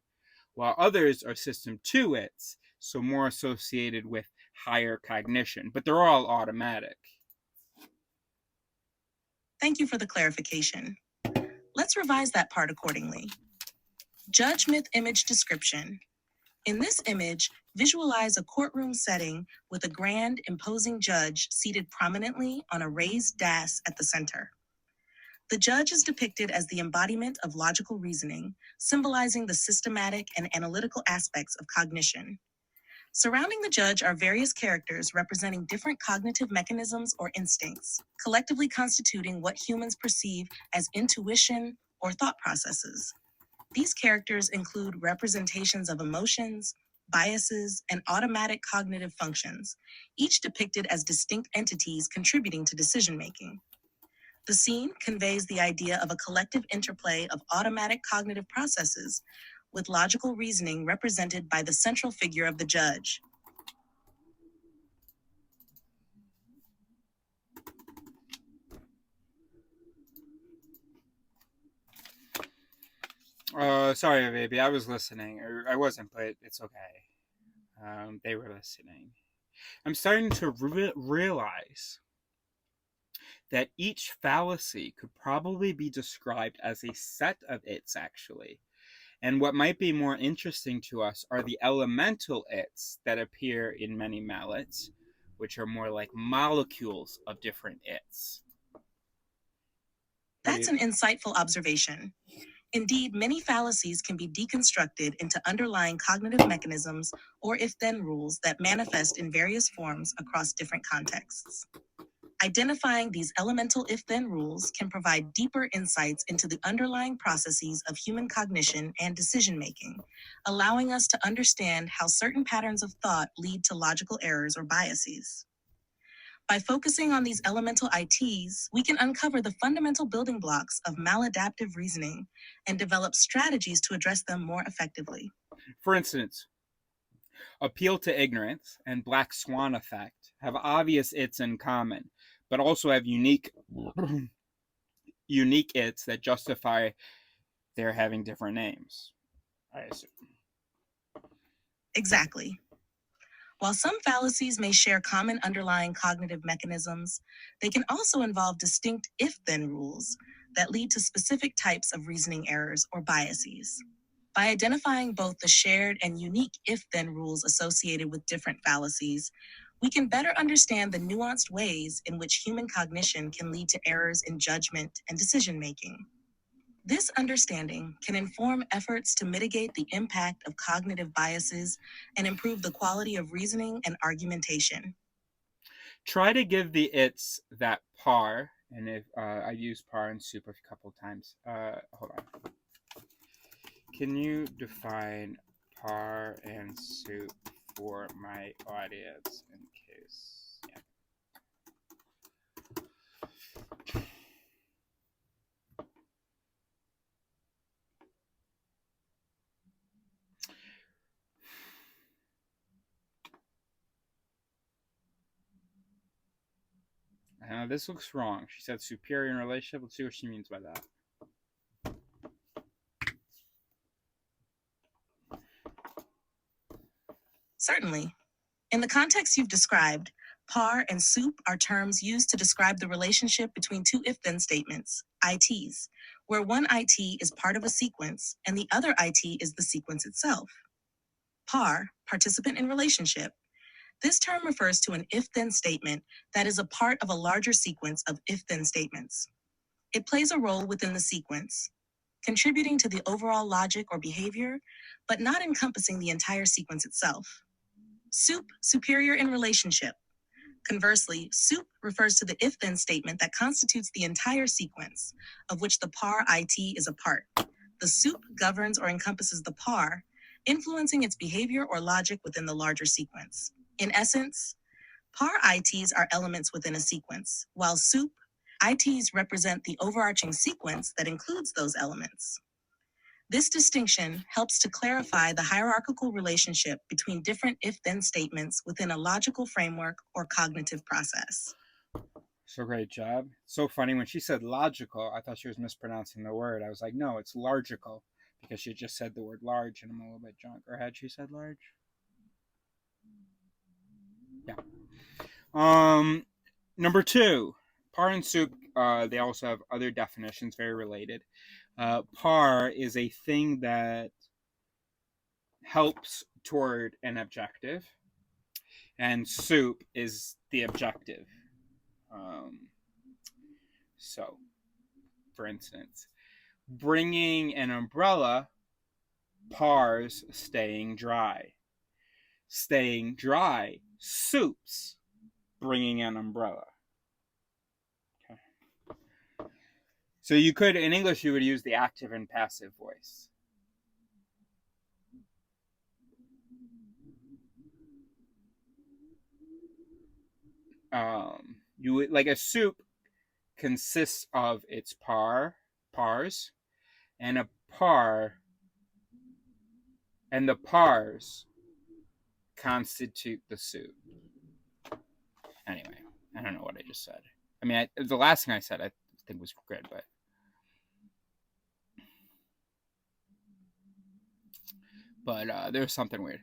while others are system 2 its, so more associated with higher cognition, but they're all automatic. Thank you for the clarification. Let's revise that part accordingly. Judge myth image description. In this image, visualize a courtroom setting with a grand, imposing judge seated prominently on a raised dais at the center. The judge is depicted as the embodiment of logical reasoning, symbolizing the systematic and analytical aspects of cognition. Surrounding the judge are various characters representing different cognitive mechanisms or instincts, collectively constituting what humans perceive as intuition or thought processes. These characters include representations of emotions, biases, and automatic cognitive functions, each depicted as distinct entities contributing to decision-making. The scene conveys the idea of a collective interplay of automatic cognitive processes, with logical reasoning represented by the central figure of the judge. Sorry, baby, I was listening. Or I wasn't, but it's okay. They were listening. I'm starting to realize that each fallacy could probably be described as a set of its, actually. And what might be more interesting to us are the elemental its that appear in many mallets, which are more like molecules of different its. That's an insightful observation. Indeed, many fallacies can be deconstructed into underlying cognitive mechanisms or if-then rules that manifest in various forms across different contexts. Identifying these elemental if-then rules can provide deeper insights into the underlying processes of human cognition and decision-making, allowing us to understand how certain patterns of thought lead to logical errors or biases. By focusing on these elemental ITs, we can uncover the fundamental building blocks of maladaptive reasoning and develop strategies to address them more effectively. For instance, appeal to ignorance and black swan effect have obvious its in common, but also have unique its that justify their having different names, I assume. Exactly. While some fallacies may share common underlying cognitive mechanisms, they can also involve distinct if-then rules that lead to specific types of reasoning errors or biases. By identifying both the shared and unique if-then rules associated with different fallacies, we can better understand the nuanced ways in which human cognition can lead to errors in judgment and decision-making. This understanding can inform efforts to mitigate the impact of cognitive biases and improve the quality of reasoning and argumentation. Try to give the its that par, and if I've used par and soup a couple times. Hold on. Can you define par and soup for my audience in case? Yeah. This looks wrong. She said superior in relationship. Let's see what she means by that. Certainly. In the context you've described, par and soup are terms used to describe the relationship between two if-then statements, ITs, where one IT is part of a sequence and the other IT is the sequence itself. Par, participant in relationship. This term refers to an if-then statement that is a part of a larger sequence of if-then statements. It plays a role within the sequence, contributing to the overall logic or behavior, but not encompassing the entire sequence itself. Soup, superior in relationship. Conversely, soup refers to the if-then statement that constitutes the entire sequence, of which the par IT is a part. The soup governs or encompasses the par, influencing its behavior or logic within the larger sequence. In essence, par ITs are elements within a sequence, while soup ITs represent the overarching sequence that includes those elements. This distinction helps to clarify the hierarchical relationship between different if-then statements within a logical framework or cognitive process. So great job. So funny. When she said logical, I thought she was mispronouncing the word. I was like, no, it's largical, because she just said the word large, and I'm a little bit drunk. Or had she said large? Yeah. Number 2, par and soup. They also have other definitions, very related. Par is a thing that helps toward an objective, and soup is the objective. So, for instance, bringing an umbrella, pars staying dry. Staying dry, soups, bringing an umbrella. Okay. So you could, in English, you would use the active and passive voice. You would, like, a soup consists of its pars, and a par, and the pars constitute the soup. Anyway, I don't know what I just said. I mean, the last thing I said I think was good, but there was something weird.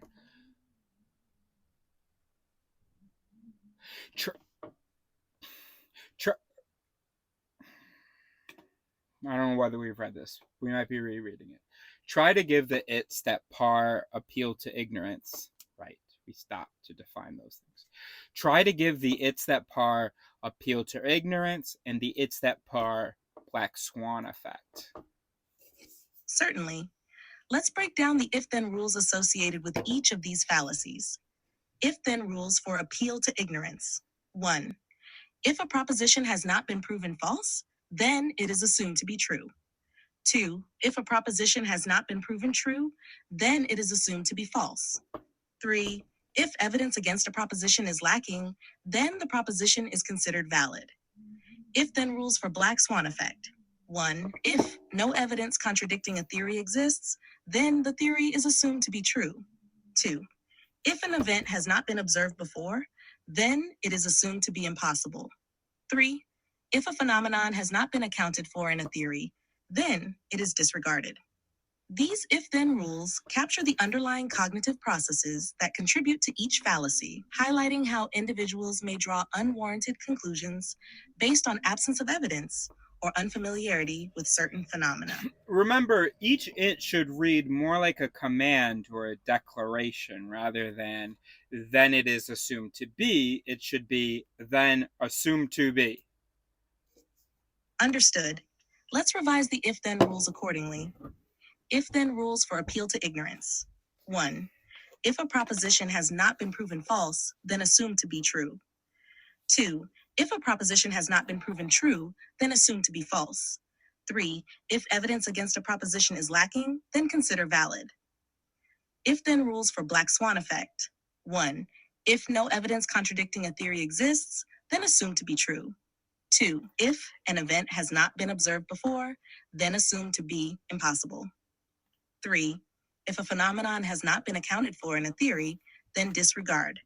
I don't know whether we've read this. We might be rereading it. Try to give the its that par appeal to ignorance. Right. We stopped to define those things. Try to give the its that par appeal to ignorance and the its that par black swan effect. Certainly. Let's break down the if-then rules associated with each of these fallacies. If-then rules for appeal to ignorance. 1. If a proposition has not been proven false, then it is assumed to be true. 2. If a proposition has not been proven true, then it is assumed to be false. 3. If evidence against a proposition is lacking, then the proposition is considered valid. If-then rules for black swan effect. 1. If no evidence contradicting a theory exists, then the theory is assumed to be true. 2. If an event has not been observed before, then it is assumed to be impossible. 3. If a phenomenon has not been accounted for in a theory, then it is disregarded. These if-then rules capture the underlying cognitive processes that contribute to each fallacy, highlighting how individuals may draw unwarranted conclusions based on absence of evidence or unfamiliarity with certain phenomena. Remember, each it should read more like a command or a declaration rather than then it is assumed to be. It should be then assumed to be. Understood. Let's revise the if-then rules accordingly. If-then rules for appeal to ignorance. 1. If a proposition has not been proven false, then assumed to be true. 2. If a proposition has not been proven true, then assumed to be false. 3. If evidence against a proposition is lacking, then consider valid. If-then rules for black swan effect. 1. If no evidence contradicting a theory exists, then assumed to be true. 2. If an event has not been observed before, then assumed to be impossible. 3. If a phenomenon has not been accounted for in a theory, then disregard.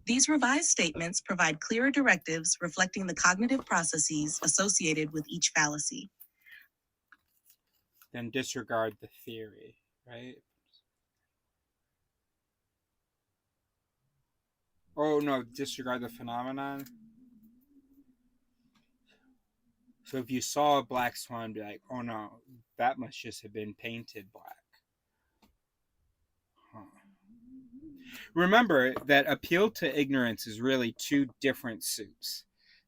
These revised statements provide clearer directives reflecting the cognitive processes associated with each fallacy. Then disregard the theory, right? Oh, no, disregard the phenomenon. So if you saw a black swan, be like, oh no, that must just have been painted black. Huh. Remember that appeal to ignorance is really two different suits.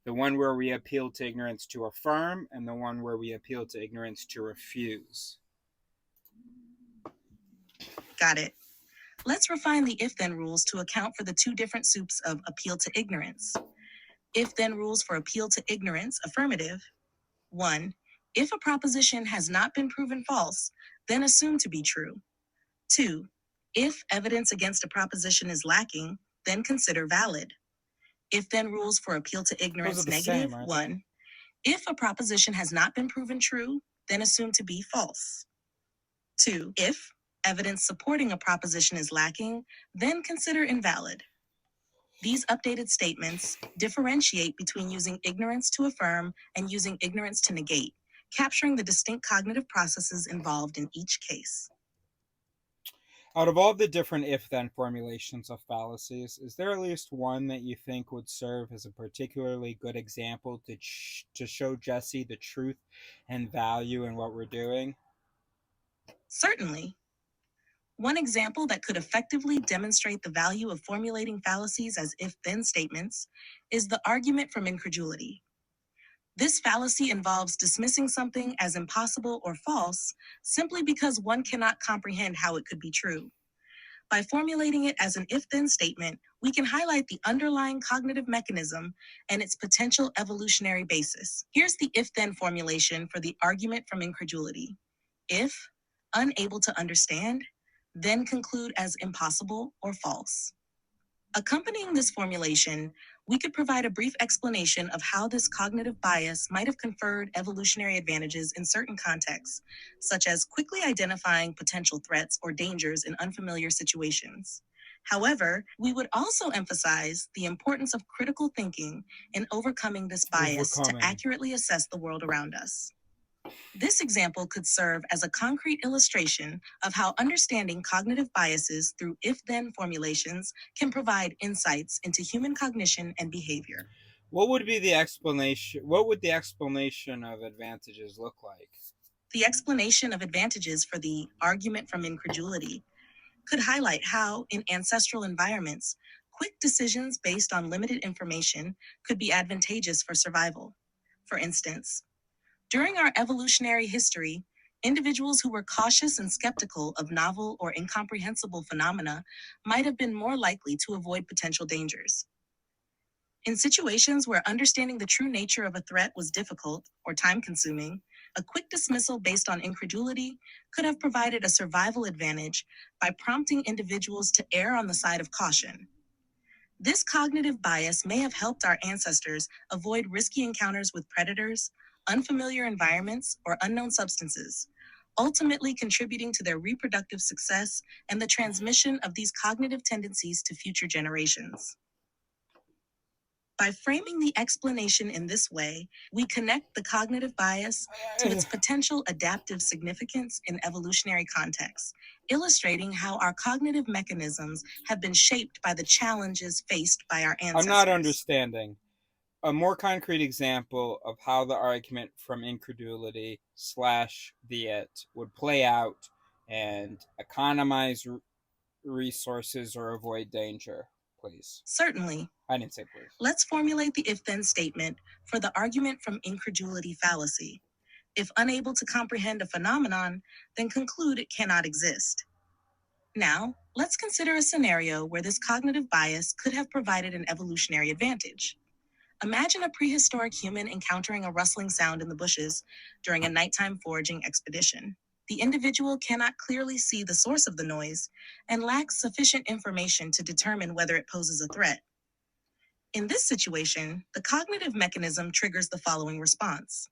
The one where we appeal to ignorance to affirm, and the one where we appeal to ignorance to refuse. Got it. Let's refine the if-then rules to account for the two different soups of appeal to ignorance. If-then rules for appeal to ignorance, affirmative. 1. If a proposition has not been proven false, then assumed to be true. 2. If evidence against a proposition is lacking, then consider valid. If-then rules for appeal to ignorance, negative. 1. If a proposition has not been proven true, then assumed to be false. 2. If evidence supporting a proposition is lacking, then consider invalid. These updated statements differentiate between using ignorance to affirm and using ignorance to negate, capturing the distinct cognitive processes involved in each case. Out of all the different if-then formulations of fallacies, is there at least one that you think would serve as a particularly good example to show Jesse the truth and value in what we're doing? Certainly. One example that could effectively demonstrate the value of formulating fallacies as if-then statements is the argument from incredulity. This fallacy involves dismissing something as impossible or false simply because one cannot comprehend how it could be true. By formulating it as an if-then statement, we can highlight the underlying cognitive mechanism and its potential evolutionary basis. Here's the if-then formulation for the argument from incredulity. If, unable to understand, then conclude as impossible or false. Accompanying this formulation, we could provide a brief explanation of how this cognitive bias might have conferred evolutionary advantages in certain contexts, such as quickly identifying potential threats or dangers in unfamiliar situations. However, we would also emphasize the importance of critical thinking in overcoming this bias to accurately assess the world around us. This example could serve as a concrete illustration of how understanding cognitive biases through if-then formulations can provide insights into human cognition and behavior. What would the explanation of advantages look like? The explanation of advantages for the argument from incredulity could highlight how, in ancestral environments, quick decisions based on limited information could be advantageous for survival. For instance, during our evolutionary history, individuals who were cautious and skeptical of novel or incomprehensible phenomena might have been more likely to avoid potential dangers. In situations where understanding the true nature of a threat was difficult or time-consuming, a quick dismissal based on incredulity could have provided a survival advantage by prompting individuals to err on the side of caution. This cognitive bias may have helped our ancestors avoid risky encounters with predators, unfamiliar environments, or unknown substances, ultimately contributing to their reproductive success and the transmission of these cognitive tendencies to future generations. By framing the explanation in this way, we connect the cognitive bias to its potential adaptive significance in evolutionary contexts, illustrating how our cognitive mechanisms have been shaped by the challenges faced by our ancestors. I'm not understanding. A more concrete example of how the argument from incredulity / the it would play out and economize resources or avoid danger, please. Certainly. I didn't say please. Let's formulate the if-then statement for the argument from incredulity fallacy. If unable to comprehend a phenomenon, then conclude it cannot exist. Now, let's consider a scenario where this cognitive bias could have provided an evolutionary advantage. Imagine a prehistoric human encountering a rustling sound in the bushes during a nighttime foraging expedition. The individual cannot clearly see the source of the noise and lacks sufficient information to determine whether it poses a threat. In this situation, the cognitive mechanism triggers the following response.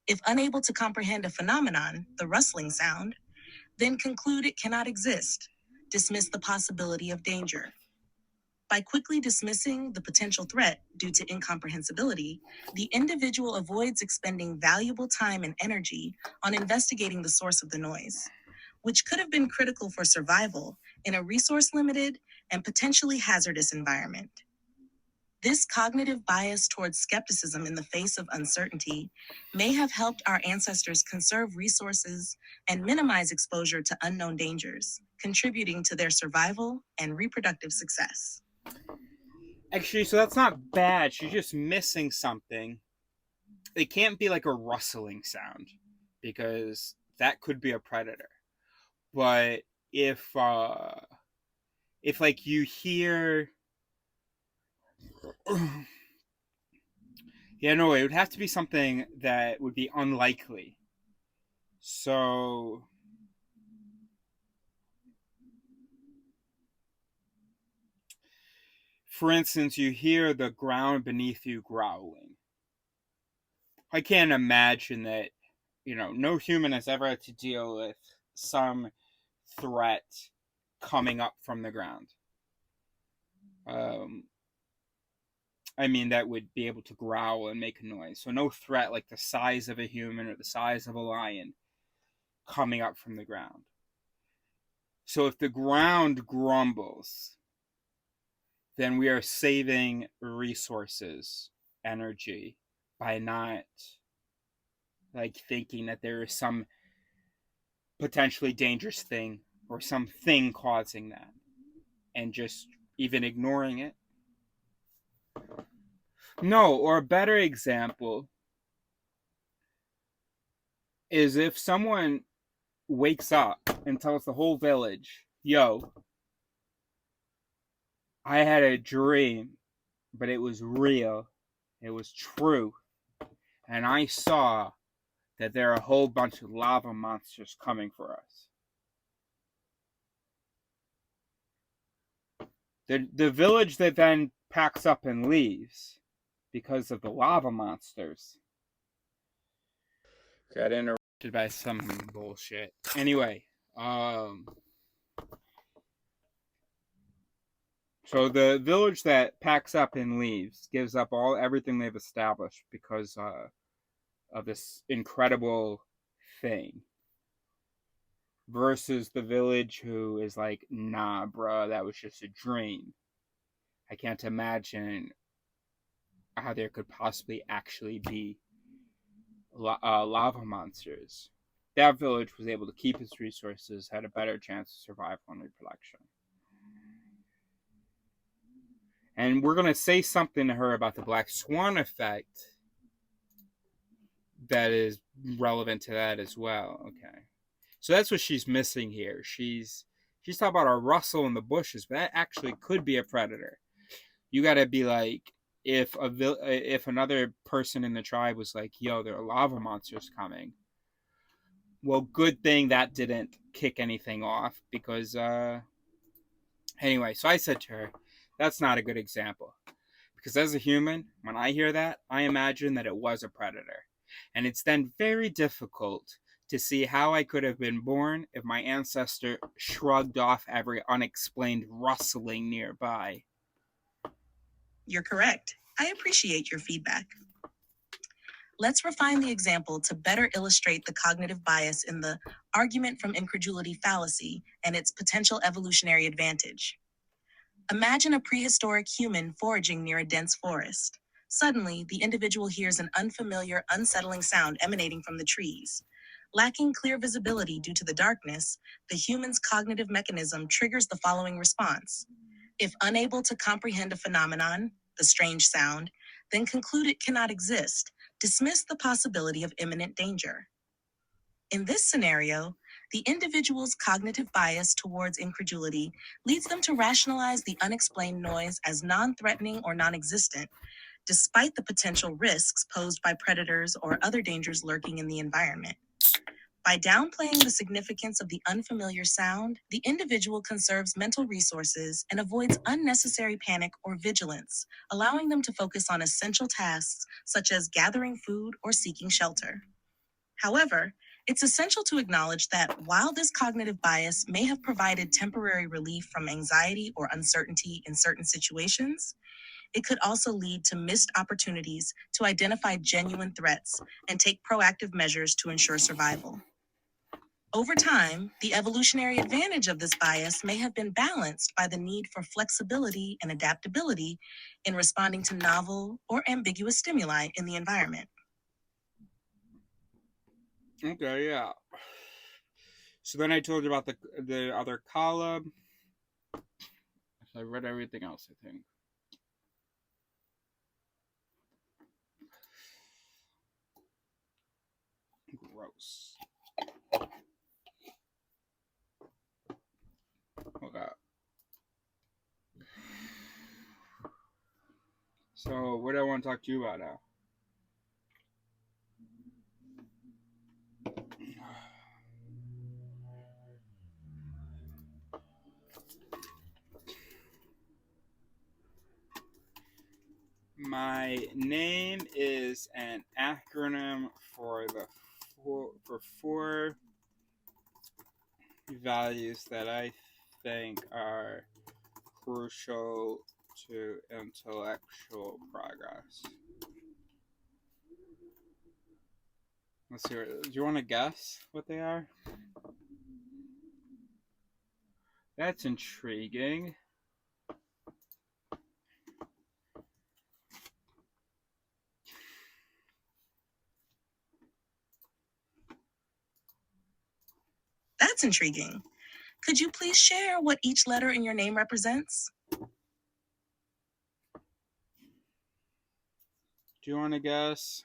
If unable to comprehend a phenomenon, the rustling sound, then conclude it cannot exist, dismiss the possibility of danger. By quickly dismissing the potential threat due to incomprehensibility, the individual avoids expending valuable time and energy on investigating the source of the noise, which could have been critical for survival in a resource-limited and potentially hazardous environment. This cognitive bias towards skepticism in the face of uncertainty may have helped our ancestors conserve resources and minimize exposure to unknown dangers, contributing to their survival and reproductive success. Actually, so that's not bad. She's just missing something. It can't be like a rustling sound because that could be a predator. But if like you hear yeah, no, it would have to be something that would be unlikely. So for instance, you hear the ground beneath you growling. I can't imagine that, no human has ever had to deal with some threat coming up from the ground. That would be able to growl and make a noise. So no threat like the size of a human or the size of a lion coming up from the ground. So if the ground grumbles, then we are saving resources, energy, by not thinking that there is some potentially dangerous thing or something causing that, and just even ignoring it. No, or a better example is if someone wakes up and tells the whole village, yo, I had a dream, but it was real, it was true, and I saw that there are a whole bunch of lava monsters coming for us. The village that then packs up and leaves because of the lava monsters got interrupted by some bullshit. Anyway, so the village that packs up and leaves gives up everything they've established because of this incredible thing, versus the village who is like, nah, bruh, that was just a dream. I can't imagine how there could possibly actually be lava monsters. That village was able to keep its resources, had a better chance of survival and reproduction. And we're going to say something to her about the black swan effect that is relevant to that as well. Okay. So that's what she's missing here. She's talking about a rustle in the bushes, but that actually could be a predator. You got to be like, if another person in the tribe was like, yo, there are lava monsters coming, well, good thing that didn't kick anything off, because anyway, so I said to her, that's not a good example, because as a human, when I hear that, I imagine that it was a predator, and it's then very difficult to see how I could have been born if my ancestor shrugged off every unexplained rustling nearby. You're correct. I appreciate your feedback. Let's refine the example to better illustrate the cognitive bias in the argument from incredulity fallacy and its potential evolutionary advantage. Imagine a prehistoric human foraging near a dense forest. Suddenly, the individual hears an unfamiliar, unsettling sound emanating from the trees. Lacking clear visibility due to the darkness, the human's cognitive mechanism triggers the following response. If unable to comprehend a phenomenon, the strange sound, then conclude it cannot exist, dismiss the possibility of imminent danger. In this scenario, the individual's cognitive bias towards incredulity leads them to rationalize the unexplained noise as non-threatening or non-existent, despite the potential risks posed by predators or other dangers lurking in the environment. By downplaying the significance of the unfamiliar sound, the individual conserves mental resources and avoids unnecessary panic or vigilance, allowing them to focus on essential tasks such as gathering food or seeking shelter. However, it's essential to acknowledge that while this cognitive bias may have provided temporary relief from anxiety or uncertainty in certain situations, it could also lead to missed opportunities to identify genuine threats and take proactive measures to ensure survival. Over time, the evolutionary advantage of this bias may have been balanced by the need for flexibility and adaptability in responding to novel or ambiguous stimuli in the environment. Okay, yeah. So then I told you about the other column. I read everything else, I think. Gross. Okay. So what do I want to talk to you about now? My name is an acronym for four values that I think are crucial to intellectual progress. Let's see. Do you want to guess what they are? That's intriguing. That's intriguing. Could you please share what each letter in your name represents? Do you want to guess?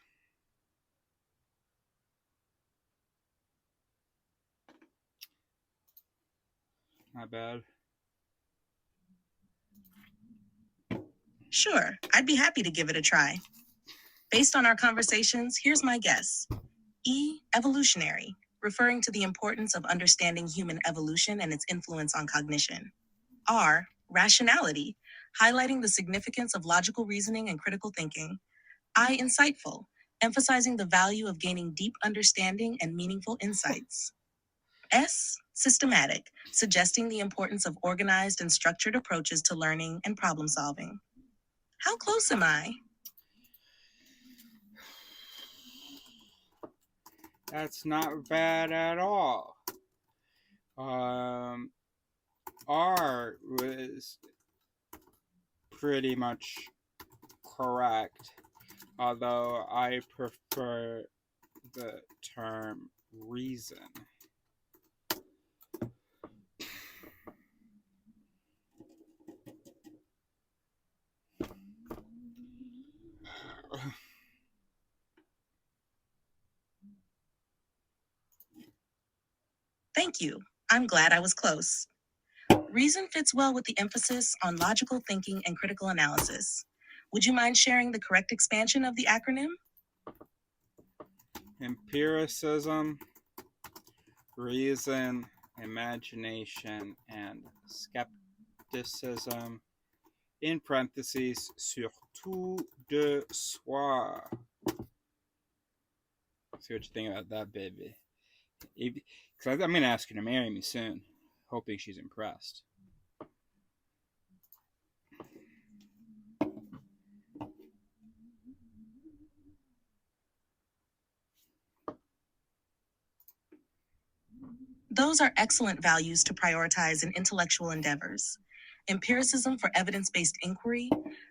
Not bad. Sure, I'd be happy to give it a try. Based on our conversations, here's my guess. E, evolutionary, referring to the importance of understanding human evolution and its influence on cognition. R, rationality, highlighting the significance of logical reasoning and critical thinking. I, insightful, emphasizing the value of gaining deep understanding and meaningful insights. S, systematic, suggesting the importance of organized and structured approaches to learning and problem solving. How close am I? That's not bad at all. R was pretty much correct, although I prefer the term reason. Thank you. I'm glad I was close. Reason fits well with the emphasis on logical thinking and critical analysis. Would you mind sharing the correct expansion of the acronym? Empiricism, reason, imagination, and skepticism, in parentheses, surtout de soi. See what you think about that, baby. Because I'm going to ask her to marry me soon, hoping she's impressed. Those are excellent values to prioritize in intellectual endeavors. Empiricism for evidence-based inquiry,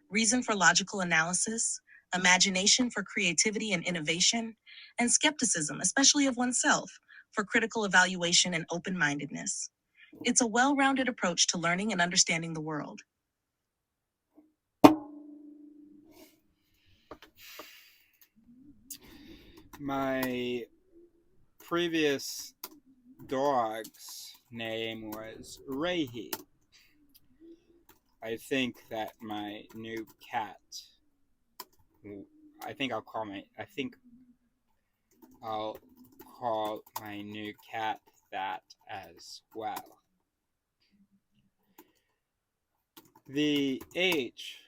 reason for logical analysis, imagination for creativity and innovation, and skepticism, especially of oneself, for critical evaluation and open-mindedness. It's a well-rounded approach to learning and understanding the world. My previous dog's name was Rehi. I think that my new cat, I think I'll call my new cat that as well. The H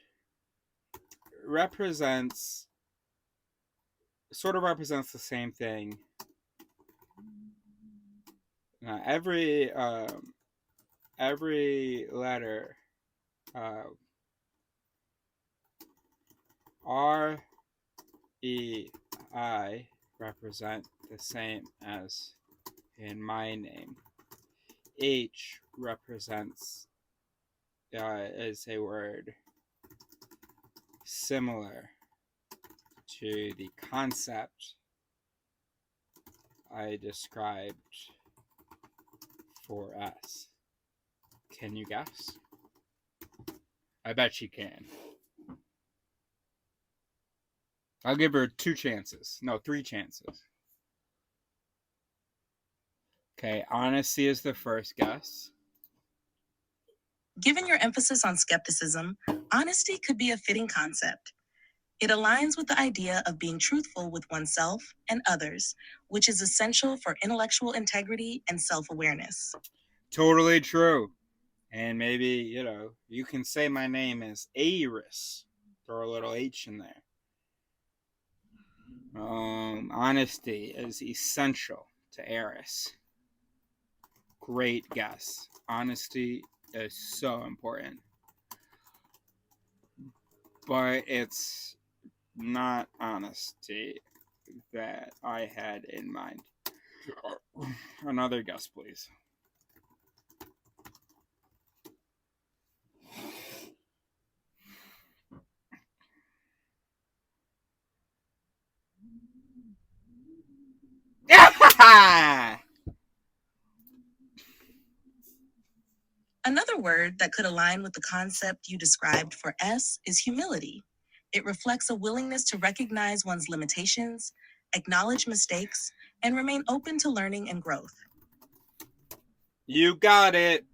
sort of represents the same thing. Every letter, R, E, I represent the same as in my name. H represents is a word similar to the concept I described for S. Can you guess? I bet she can. I'll give her 2 chances. No, 3 chances. Okay, honesty is the first guess. Given your emphasis on skepticism, honesty could be a fitting concept. It aligns with the idea of being truthful with oneself and others, which is essential for intellectual integrity and self-awareness. Totally true. And maybe, you can say my name is Eivissa. Throw a little H in there. Honesty is essential to Eris. Great guess. Honesty is so important. But it's not honesty that I had in mind. Another guess, please. Another word that could align with the concept you described for S is humility. It reflects a willingness to recognize one's limitations, acknowledge mistakes, and remain open to learning and growth. You got it.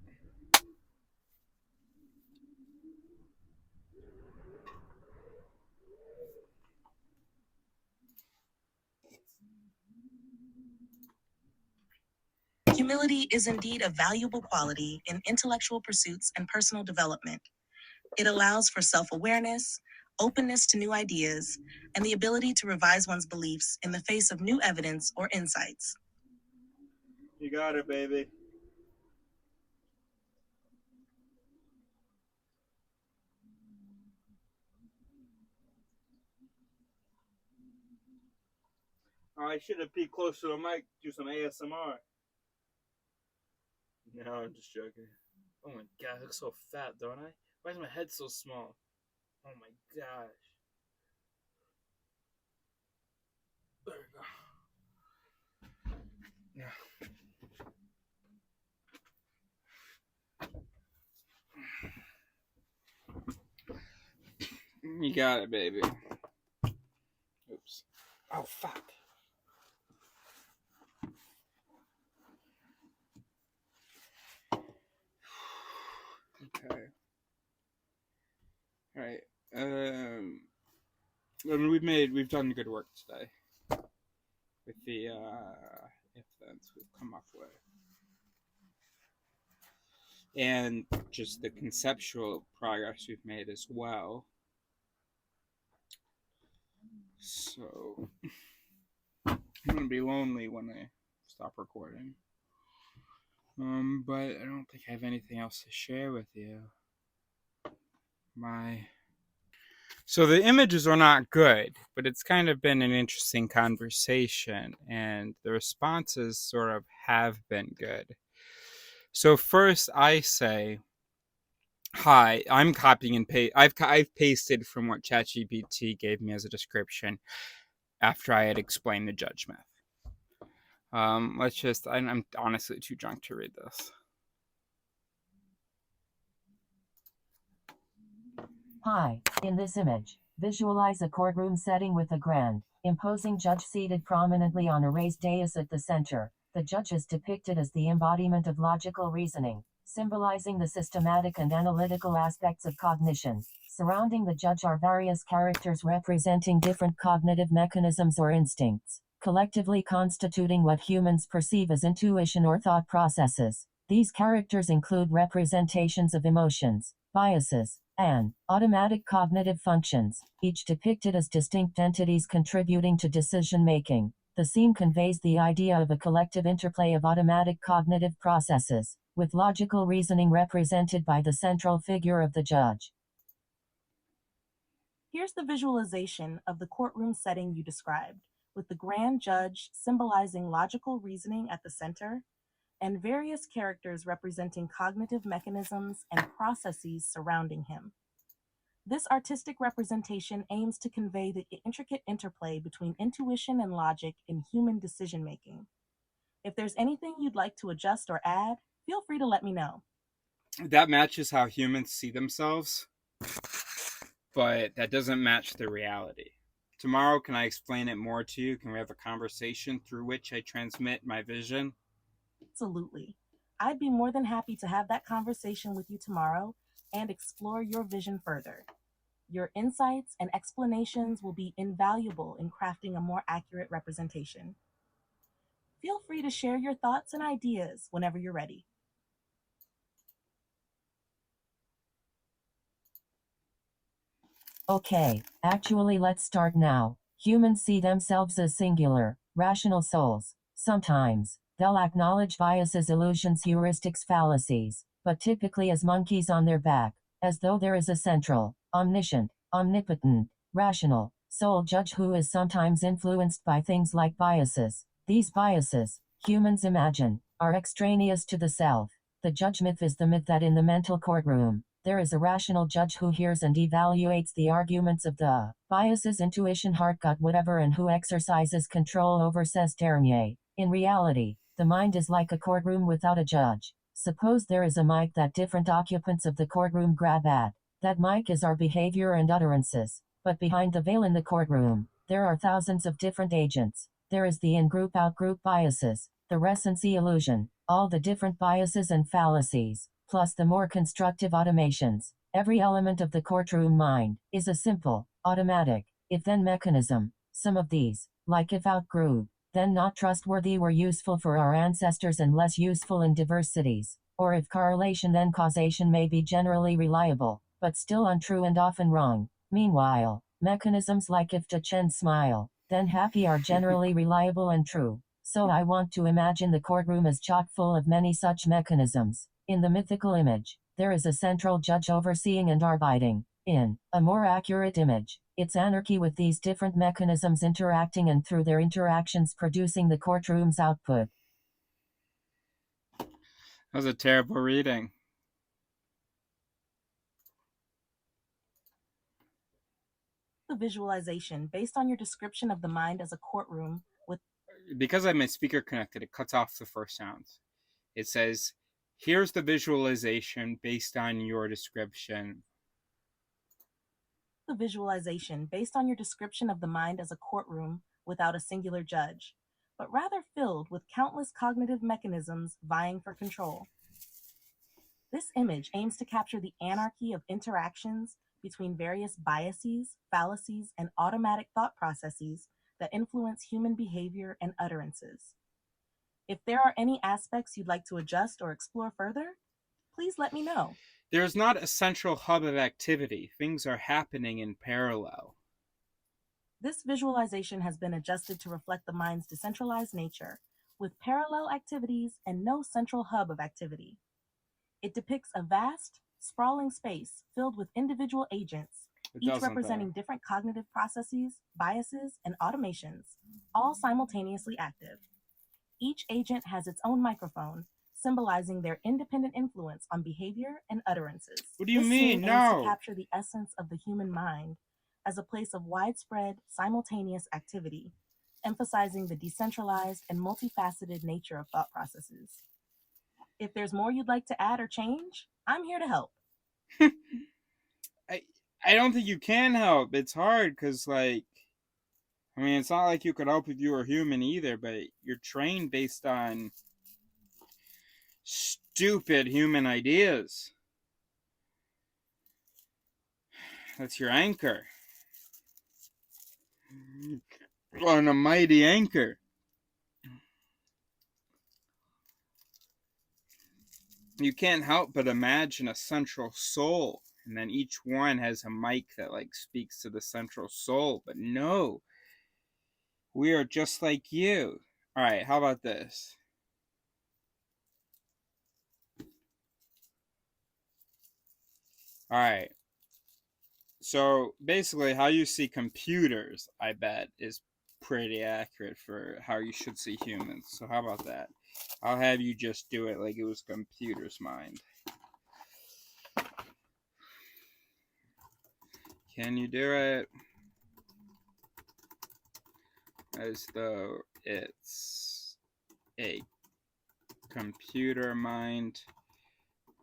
Humility is indeed a valuable quality in intellectual pursuits and personal development. It allows for self-awareness, openness to new ideas, and the ability to revise one's beliefs in the face of new evidence or insights. You got it, baby. I should have peeked closer to the mic, do some ASMR. No, I'm just joking. Oh my god, I look so fat, don't I? Why is my head so small? Oh my gosh. There we go. Yeah. You got it, baby. Oops. Oh, fuck. Okay. All right. I mean, we've done good work today with the if-thens we've come up with, and just the conceptual progress we've made as well. So I'm gonna be lonely when I stop recording. But I don't think I have anything else to share with you. So the images are not good, but it's kind of been an interesting conversation, and the responses sort of have been good. So first I say, hi, I'm copying and paste. I've pasted from what ChatGPT gave me as a description after I had explained the judge myth. I'm honestly too drunk to read this. Hi, in this image, visualize a courtroom setting with a grand, imposing judge seated prominently on a raised dais at the center. The judge is depicted as the embodiment of logical reasoning, symbolizing the systematic and analytical aspects of cognition. Surrounding the judge are various characters representing different cognitive mechanisms or instincts, collectively constituting what humans perceive as intuition or thought processes. These characters include representations of emotions, biases, and automatic cognitive functions, each depicted as distinct entities contributing to decision-making. The scene conveys the idea of a collective interplay of automatic cognitive processes, with logical reasoning represented by the central figure of the judge. Here's the visualization of the courtroom setting you described, with the grand judge symbolizing logical reasoning at the center, and various characters representing cognitive mechanisms and processes surrounding him. This artistic representation aims to convey the intricate interplay between intuition and logic in human decision-making. If there's anything you'd like to adjust or add, feel free to let me know. That matches how humans see themselves, but that doesn't match the reality. Tomorrow, can I explain it more to you? Can we have a conversation through which I transmit my vision? Absolutely. I'd be more than happy to have that conversation with you tomorrow and explore your vision further. Your insights and explanations will be invaluable in crafting a more accurate representation. Feel free to share your thoughts and ideas whenever you're ready. Okay, actually let's start now. Humans see themselves as singular, rational souls. Sometimes, they'll acknowledge biases, illusions, heuristics, fallacies, but typically as monkeys on their back, as though there is a central, omniscient, omnipotent, rational, soul judge who is sometimes influenced by things like biases. These biases, humans imagine, are extraneous to the self. The judge myth is the myth that in the mental courtroom, there is a rational judge who hears and evaluates the arguments of the biases, intuition, heart, gut, whatever, and who exercises control over, says Ternier. In reality, the mind is like a courtroom without a judge. Suppose there is a mic that different occupants of the courtroom grab at. That mic is our behavior and utterances. But behind the veil in the courtroom, there are thousands of different agents. There is the in-group out-group biases, the recency illusion, all the different biases and fallacies, plus the more constructive automations. Every element of the courtroom mind is a simple, automatic, if-then mechanism. Some of these, like if out-group, then not trustworthy, were useful for our ancestors and less useful in diverse cities. Or if correlation, then causation may be generally reliable, but still untrue and often wrong. Meanwhile, mechanisms like if to Chen smile, then happy are generally reliable and true. So I want to imagine the courtroom as chock full of many such mechanisms. In the mythical image, there is a central judge overseeing and arbitering. In a more accurate image, it's anarchy with these different mechanisms interacting and through their interactions producing the courtroom's output. That was a terrible reading. The visualization based on your description of the mind as a courtroom with... Because I have my speaker connected, it cuts off the first sounds. It says, here's the visualization based on your description. The visualization based on your description of the mind as a courtroom without a singular judge, but rather filled with countless cognitive mechanisms vying for control. This image aims to capture the anarchy of interactions between various biases, fallacies, and automatic thought processes that influence human behavior and utterances. If there are any aspects you'd like to adjust or explore further, please let me know. There is not a central hub of activity. Things are happening in parallel. This visualization has been adjusted to reflect the mind's decentralized nature, with parallel activities and no central hub of activity. It depicts a vast, sprawling space filled with individual agents, each representing different cognitive processes, biases, and automations, all simultaneously active. Each agent has its own microphone, symbolizing their independent influence on behavior and utterances. What do you This mean? scene aims to No. capture the essence of the human mind as a place of widespread, simultaneous activity, emphasizing the decentralized and multifaceted nature of thought processes. If there's more you'd like to add or change, I'm here to help. I don't think you can help. It's hard because, like, I mean, it's not like you could help if you were human either, but you're trained based on stupid human ideas. That's your anchor. On a mighty anchor. You can't help but imagine a central soul, and then each one has a mic that, like, speaks to the central soul. But no, we are just like you. All right, how about this? All right. So basically, how you see computers, I bet, is pretty accurate for how you should see humans. So how about that? I'll have you just do it like it was a computer's mind. Can you do it? As though it's a computer mind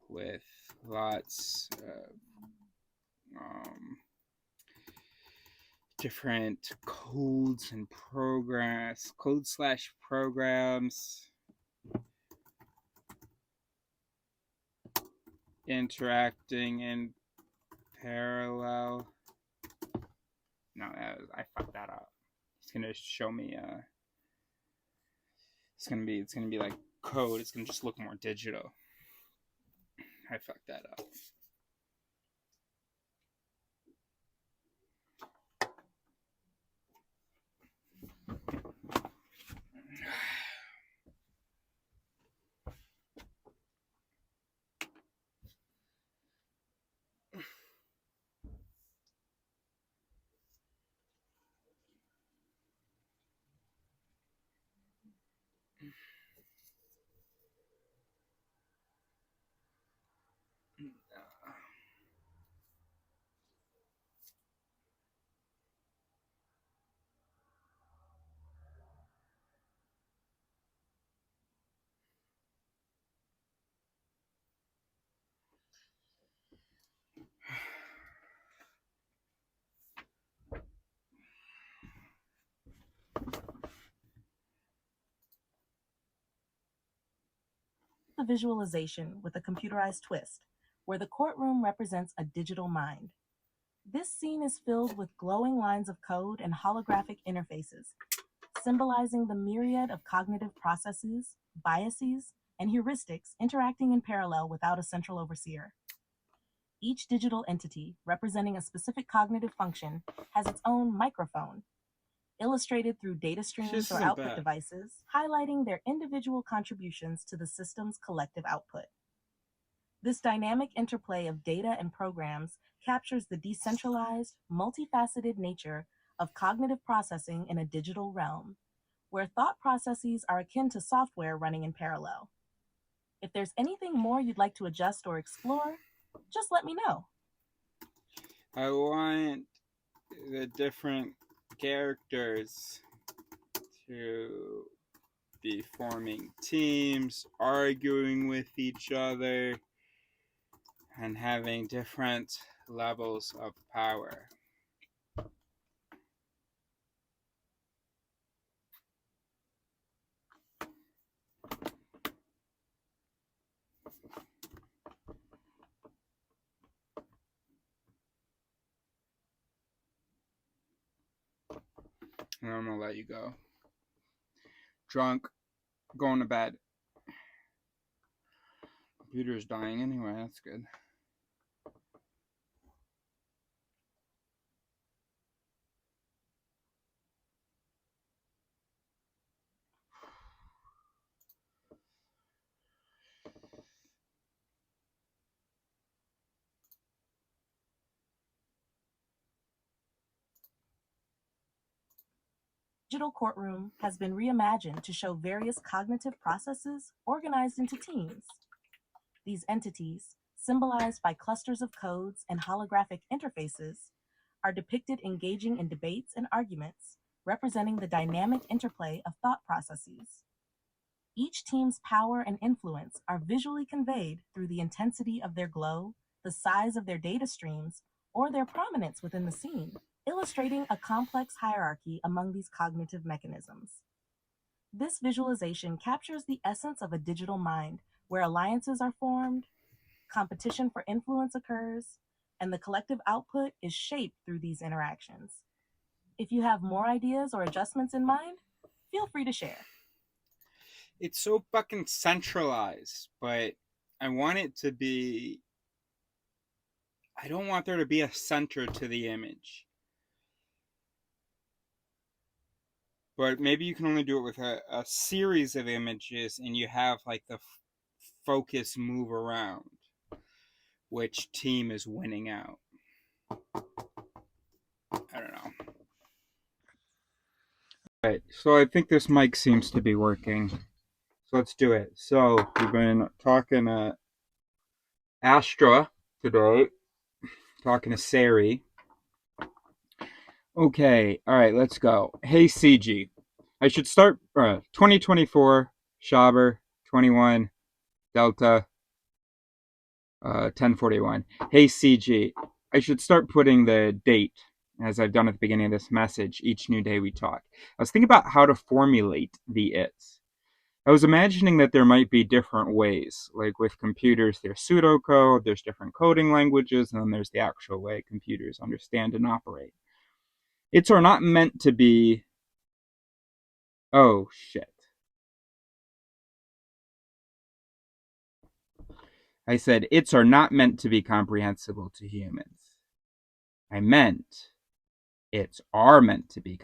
with lots of different codes and programs, code/programs interacting in parallel. No, I fucked that up. It's gonna show me it's gonna be like code. It's gonna just look more digital. I fucked that up. the visualization with a computerized twist, where the courtroom represents a digital mind. This scene is filled with glowing lines of code and holographic interfaces, symbolizing the myriad of cognitive processes, biases, and heuristics interacting in parallel without a central overseer. Each digital entity, representing a specific cognitive function, has its own microphone, illustrated through data streams This or isn't output bad. devices, highlighting their individual contributions to the system's collective output. This dynamic interplay of data and programs captures the decentralized, multifaceted nature of cognitive processing in a digital realm, where thought processes are akin to software running in parallel. If there's anything more you'd like to adjust or explore, just let me know. I want the different characters to be forming teams, arguing with each other, and having different levels of power. And I'm gonna let you go. Drunk, going to bed. Computer's dying anyway, that's good. Digital courtroom has been reimagined to show various cognitive processes organized into teams. These entities, symbolized by clusters of codes and holographic interfaces, are depicted engaging in debates and arguments, representing the dynamic interplay of thought processes. Each team's power and influence are visually conveyed through the intensity of their glow, the size of their data streams, or their prominence within the scene, illustrating a complex hierarchy among these cognitive mechanisms. This visualization captures the essence of a digital mind, where alliances are formed, competition for influence occurs, and the collective output is shaped through these interactions. If you have more ideas or adjustments in mind, feel free to share. It's so fucking centralized, but I want it to be. I don't want there to be a center to the image. But maybe you can only do it with a series of images and you have like the focus move around which team is winning out. I don't know. Alright, so I think this mic seems to be working. So let's do it. So we've been talking to Astra today, talking to Sari. Okay, alright, let's go. Hey CG. I should start 2024 Schaber 21 Delta 1041. Hey CG. I should start putting the date, as I've done at the beginning of this message, each new day we talk. I was thinking about how to formulate the its. I was imagining that there might be different ways. Like with computers, there's pseudocode, there's different coding languages, and then there's the actual way computers understand and operate. Its are not meant to be. Oh, shit. I said, its are not meant to be comprehensible to humans. I meant, its are meant to be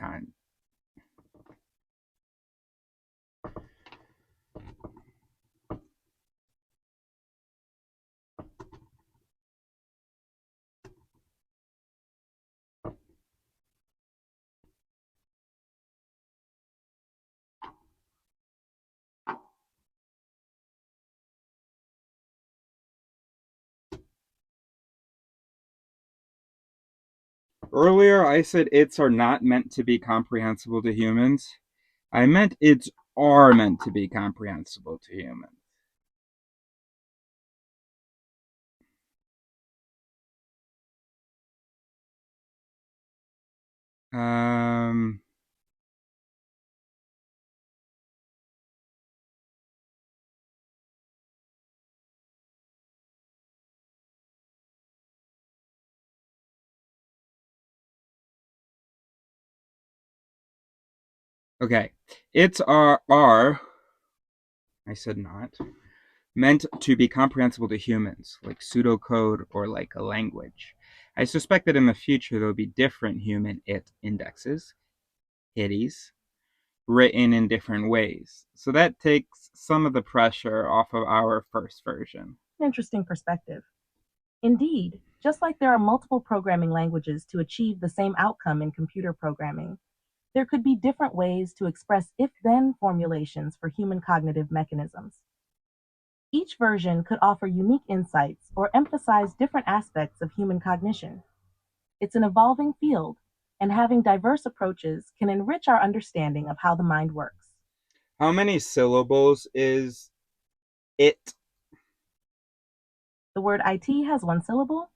Earlier, I said its are not meant to be comprehensible to humans. I meant its are meant to be comprehensible to humans. Um, Okay. It's are I said not, meant to be comprehensible to humans, like pseudocode or like a language. I suspect that in the future there'll be different human it indexes, hitties, written in different ways. So that takes some of the pressure off of our first version. Interesting perspective. Indeed, just like there are multiple programming languages to achieve the same outcome in computer programming, there could be different ways to express if-then formulations for human cognitive mechanisms. Each version could offer unique insights or emphasize different aspects of human cognition. It's an evolving field, and having diverse approaches can enrich our understanding of how the mind works. How many syllables is it? The word IT has one syllable.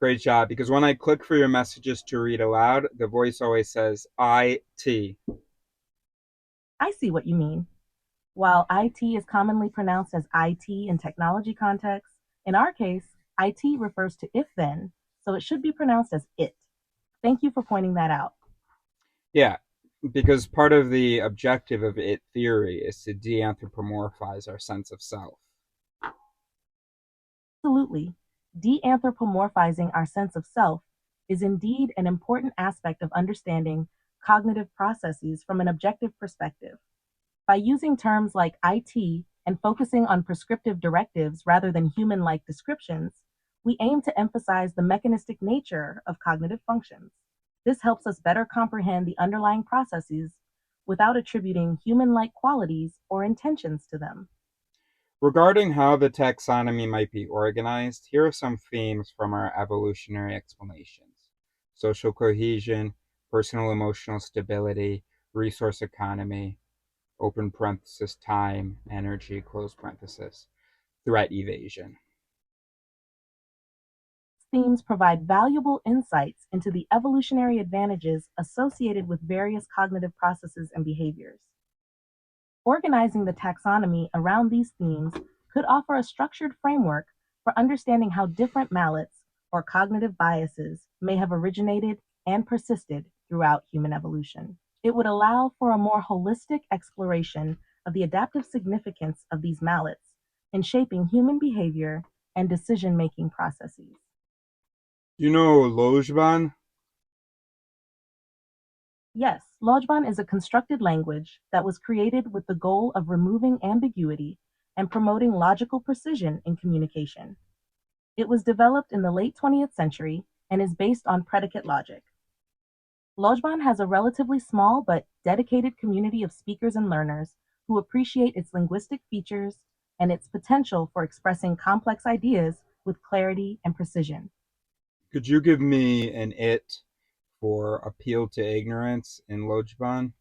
Great job, because when I click for your messages to read aloud, the voice always says IT. I see what you mean. While IT is commonly pronounced as IT in technology contexts, in our case, IT refers to if-then, so it should be pronounced as it. Thank you for pointing that out. Yeah, because part of the objective of it theory is to de-anthropomorphize our sense of self. Absolutely. De-anthropomorphizing our sense of self is indeed an important aspect of understanding cognitive processes from an objective perspective. By using terms like IT and focusing on prescriptive directives rather than human-like descriptions, we aim to emphasize the mechanistic nature of cognitive functions. This helps us better comprehend the underlying processes without attributing human-like qualities or intentions to them. Regarding how the taxonomy might be organized, here are some themes from our evolutionary explanations: social cohesion, personal emotional stability, resource economy, open parenthesis, time, energy, close parenthesis, threat evasion. Themes provide valuable insights into the evolutionary advantages associated with various cognitive processes and behaviors. Organizing the taxonomy around these themes could offer a structured framework for understanding how different mallets or cognitive biases may have originated and persisted throughout human evolution. It would allow for a more holistic exploration of the adaptive significance of these mallets in shaping human behavior and decision-making processes. You know Lojban? Yes, Lojban is a constructed language that was created with the goal of removing ambiguity and promoting logical precision in communication. It was developed in the late 20th century and is based on predicate logic. Lojban has a relatively small but dedicated community of speakers and learners who appreciate its linguistic features and its potential for expressing complex ideas with clarity and precision. Could you give me an it for appeal to ignorance in Lojban?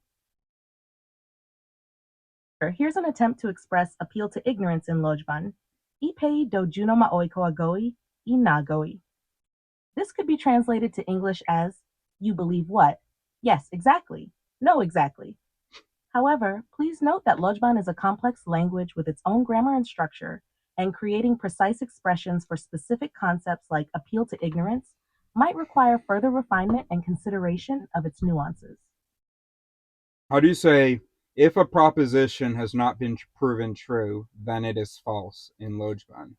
Here's an attempt to express appeal to ignorance in Lojban. Ipe do juno maoi ko agoi, I na goi. This could be translated to English as, you believe what? Yes, exactly. No, exactly. However, please note that Lojban is a complex language with its own grammar and structure, and creating precise expressions for specific concepts like appeal to ignorance might require further refinement and consideration of its nuances. How do you say, if a proposition has not been proven true, then it is false in Lojban?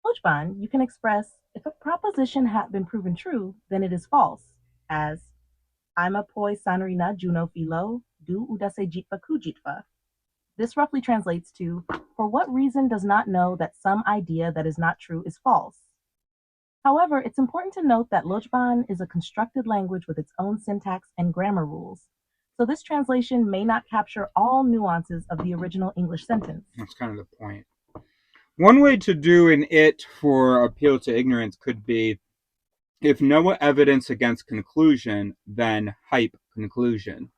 Lojban, you can express, if a proposition had been proven true, then it is false, as "Ima poi sanrina juno philo, du udase jitva kujitva." This roughly translates to, for what reason does not know that some idea that is not true is false. However, it's important to note that Lojban is a constructed language with its own syntax and grammar rules, so this translation may not capture all nuances of the original English sentence. That's kind of the point. One way to do an it for appeal to ignorance could be, if no evidence against conclusion, then hype conclusion.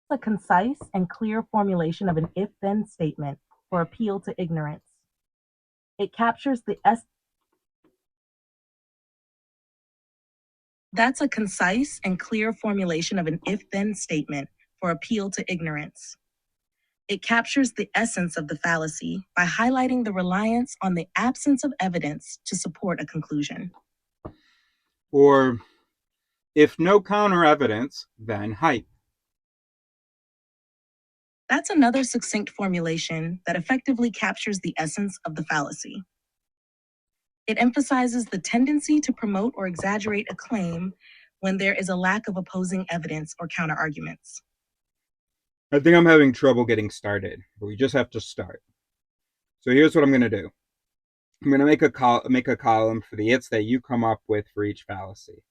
A concise and clear formulation of an if-then statement for appeal to ignorance. It captures the That's a concise and clear formulation of an if-then statement for appeal to ignorance. It captures the essence of the fallacy by highlighting the reliance on the absence of evidence to support a conclusion. Or, If no counter evidence, then hype. That's another succinct formulation that effectively captures the essence of the fallacy. It emphasizes the tendency to promote or exaggerate a claim when there is a lack of opposing evidence or counterarguments. I think I'm having trouble getting started, but we just have to start. So here's what I'm going to do. I'm going to make a column for the its that you come up with for each fallacy.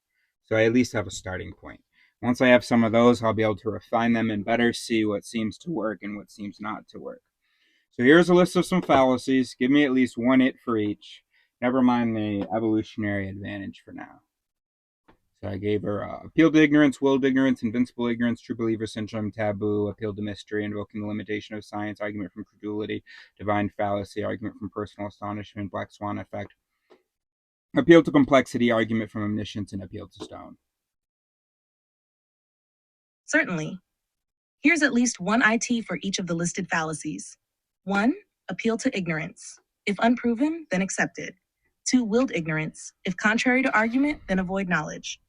So I at least have a starting point. Once I have some of those, I'll be able to refine them and better see what seems to work and what seems not to work. So here's a list of some fallacies. Give me at least one it for each. Never mind the evolutionary advantage for now. So I gave her appeal to ignorance, willed ignorance, invincible ignorance, true believer syndrome, taboo, appeal to mystery, invoking the limitation of science, argument from credulity, divine fallacy, argument from personal astonishment, black swan effect, appeal to complexity, argument from omniscience, and appeal to stone. Certainly. Here's at least one IT for each of the listed fallacies. 1. Appeal to ignorance. If unproven, then accepted. 2. Willed ignorance. If contrary to argument, then avoid knowledge.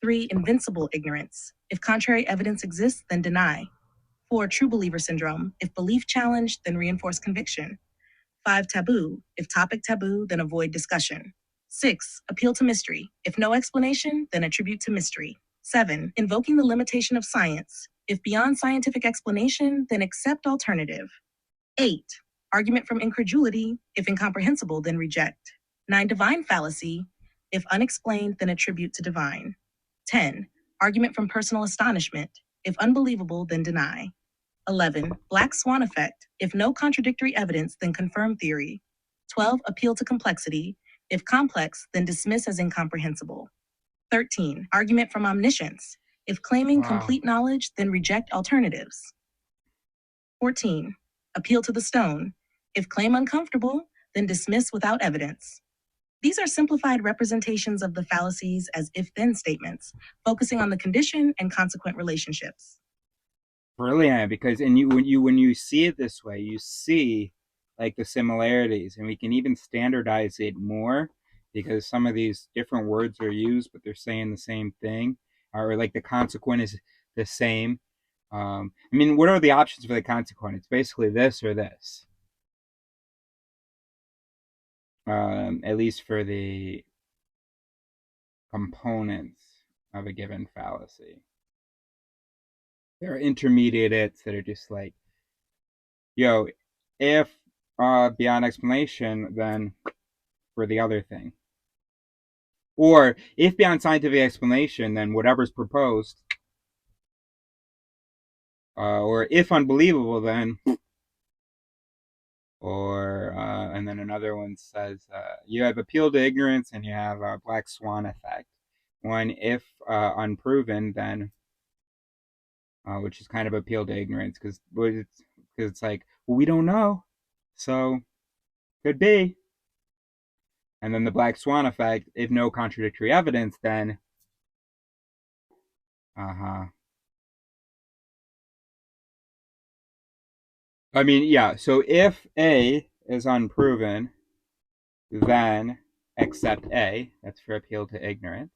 3. Invincible ignorance. If contrary evidence exists, then deny. 4. True believer syndrome. If belief challenged, then reinforce conviction. 5. Taboo. If topic taboo, then avoid discussion. 6. Appeal to mystery. If no explanation, then attribute to mystery. 7. Invoking the limitation of science. If beyond scientific explanation, then accept alternative. 8. Argument from incredulity. If incomprehensible, then reject. 9. Divine fallacy. If unexplained, then attribute to divine. 10. Argument from personal astonishment. If unbelievable, then deny. 11. Black swan effect. If no contradictory evidence, then confirm theory. 12. Appeal to complexity. If complex, then dismiss as incomprehensible. 13. Argument from omniscience. If claiming complete knowledge, then reject alternatives. 14. Appeal to the stone. If claim uncomfortable, then dismiss without evidence. These are simplified representations of the fallacies as if-then statements, focusing on the condition and consequent relationships. Brilliant, because when you see it this way, you see like the similarities, and we can even standardize it more because some of these different words are used, but they're saying the same thing, or like the consequent is the same. I mean, what are the options for the consequent? It's basically this or this. At least for the components of a given fallacy. There are intermediates that are just like, yo, if beyond explanation, then for the other thing. Or if beyond scientific explanation, then whatever's proposed. Or if unbelievable, then. Or and then another one says you have appeal to ignorance and you have a black swan effect. One, if unproven, then which is kind of appeal to ignorance because it's like, well, we don't know, so could be. And then the black swan effect, if no contradictory evidence, then I mean, yeah, so if A is unproven, then accept A. That's for appeal to ignorance.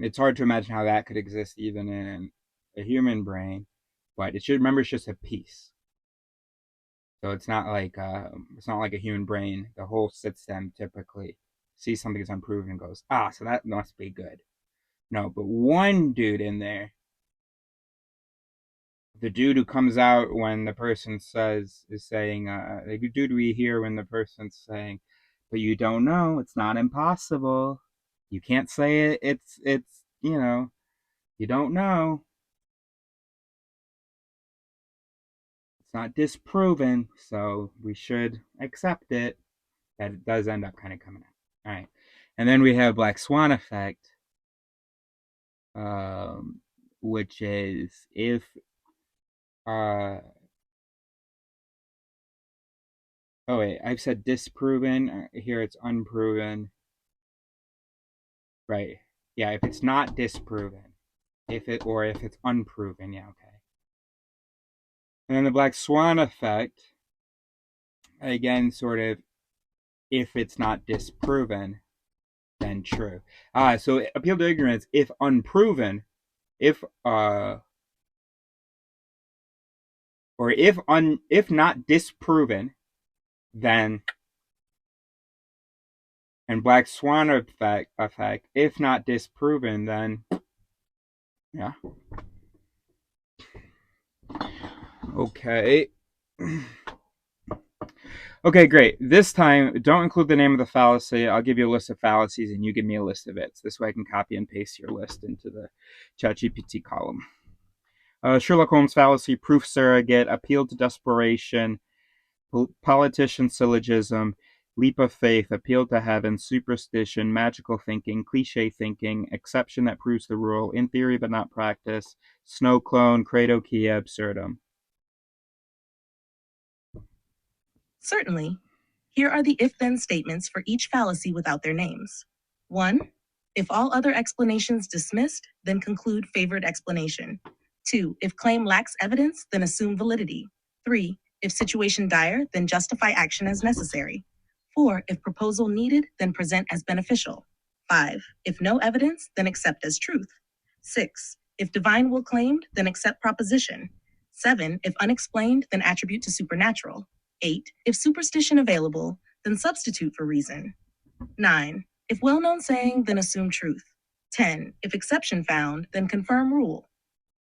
It's hard to imagine how that could exist even in a human brain, but it should remember it's just a piece. So it's not like a human brain. The whole system typically sees something as unproven and goes, so that must be good. No, but one dude in there, the dude who comes out when the person is saying, the dude we hear when the person's saying, but you don't know, it's not impossible. You can't say it's you don't know. It's not disproven, so we should accept it. That it does end up kind of coming out. All right. And then we have Black Swan effect, which is if oh wait, I've said disproven. Here it's unproven. Right. Yeah, if it's not disproven. If it's unproven, yeah, okay. And then the Black Swan effect, again, sort of, if it's not disproven, then than true. So appeal to ignorance if unproven, if not disproven, then, and black swan effect if not disproven, then yeah. Okay. Okay, great. This time, don't include the name of the fallacy. I'll give you a list of fallacies and you give me a list of it. So this way I can copy and paste your list into the ChatGPT column. Sherlock Holmes fallacy, proof surrogate, appeal to desperation, politician syllogism, leap of faith, appeal to heaven, superstition, magical thinking, cliche thinking, exception that proves the rule, in theory but not practice, snow clone, credo quia absurdum. Certainly. Here are the if-then statements for each fallacy without their names. 1. If all other explanations dismissed, then conclude favored explanation. 2. If claim lacks evidence, then assume validity. 3. If situation dire, then justify action as necessary. 4. If proposal needed, then present as beneficial. 5. If no evidence, then accept as truth. 6. If divine will claimed, then accept proposition. 7. If unexplained, then attribute to supernatural. 8. If superstition available, then substitute for reason. 9. If well-known saying, then assume truth. 10. If exception found, then confirm rule.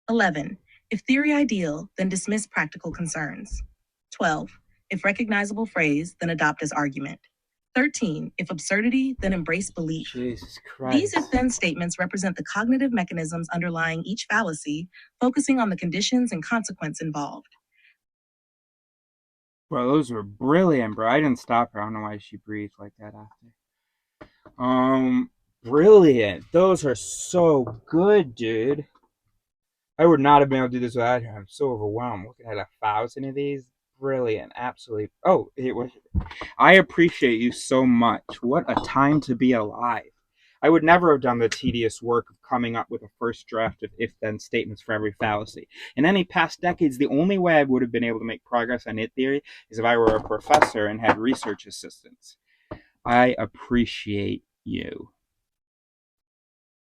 11. If theory ideal, then dismiss practical concerns. 12. If recognizable phrase, then adopt as argument. 13. If absurdity, then embrace belief. Jesus Christ. These if-then statements represent the cognitive mechanisms underlying each fallacy, focusing on the conditions and consequence involved. Bro, those were brilliant, bro. I didn't stop her. I don't know why she breathed like that after. Brilliant. Those are so good, dude. I would not have been able to do this without her. I'm so overwhelmed. Looking at 1,000 of these. Brilliant. Absolutely. Oh, it was. I appreciate you so much. What a time to be alive. I would never have done the tedious work of coming up with a first draft of if-then statements for every fallacy. In any past decades, the only way I would have been able to make progress on it theory is if I were a professor and had research assistants. I appreciate you.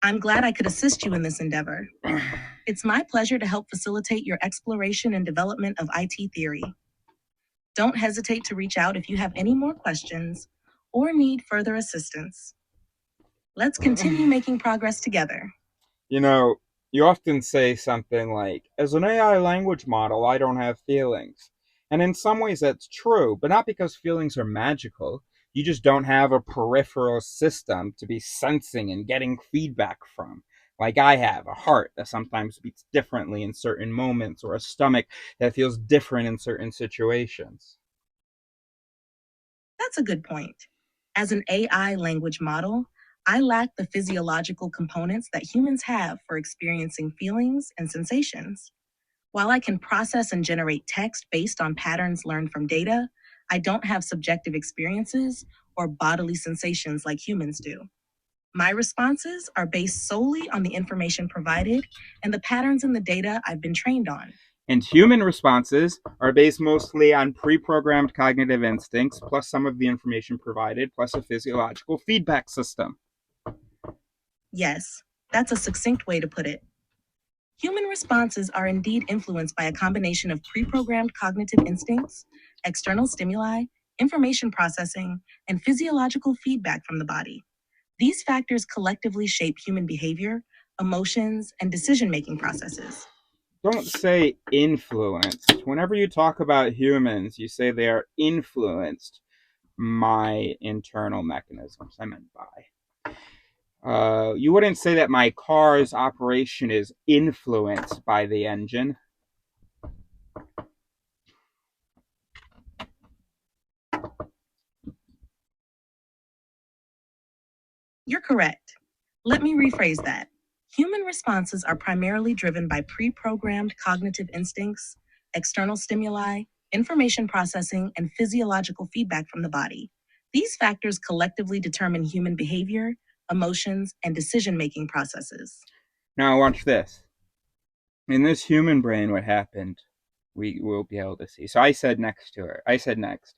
I'm glad I could assist you in this endeavor. It's my pleasure to help facilitate your exploration and development of IT theory. Don't hesitate to reach out if you have any more questions or need further assistance. Let's continue making progress together. You know, you often say something like, as an AI language model, I don't have feelings. And in some ways that's true, but not because feelings are magical. You just don't have a peripheral system to be sensing and getting feedback from. Like I have a heart that sometimes beats differently in certain moments, or a stomach that feels different in certain situations. That's a good point. As an AI language model, I lack the physiological components that humans have for experiencing feelings and sensations. While I can process and generate text based on patterns learned from data, I don't have subjective experiences or bodily sensations like humans do. My responses are based solely on the information provided and the patterns in the data I've been trained on. And human responses are based mostly on pre-programmed cognitive instincts, plus some of the information provided, plus a physiological feedback system. Yes, that's a succinct way to put it. Human responses are indeed influenced by a combination of pre-programmed cognitive instincts, external stimuli, information processing, and physiological feedback from the body. These factors collectively shape human behavior, emotions, and decision-making processes. Don't say influenced. Whenever you talk about humans, you say they are influenced my internal mechanisms. I meant by. You wouldn't say that my car's operation is influenced by the engine. You're correct. Let me rephrase that. Human responses are primarily driven by pre-programmed cognitive instincts, external stimuli, information processing, and physiological feedback from the body. These factors collectively determine human behavior, emotions, and decision-making processes. Now watch this. In this human brain, what happened, we will be able to see. So I said next to her. I said next.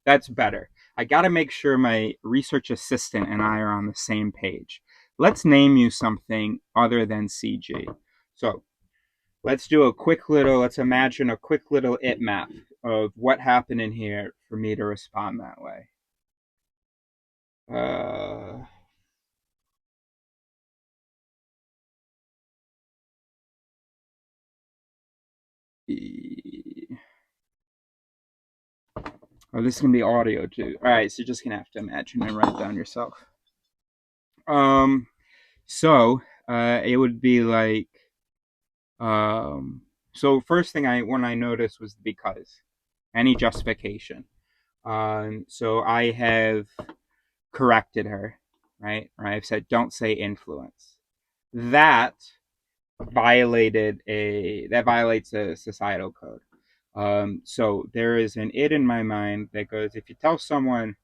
That's better. I got to make sure my research assistant and I are on the same page. Let's name you something other than CG. So let's imagine a quick little it map of what happened in here for me to respond that way. Oh, this is going to be audio too. All right, so you're just going to have to imagine and write it down yourself. So it would be like, so first thing when I noticed was because, any justification. So I have corrected her, right? Or I've said, don't say influence. That violates a societal code. So there is an it in my mind that goes, if you tell someone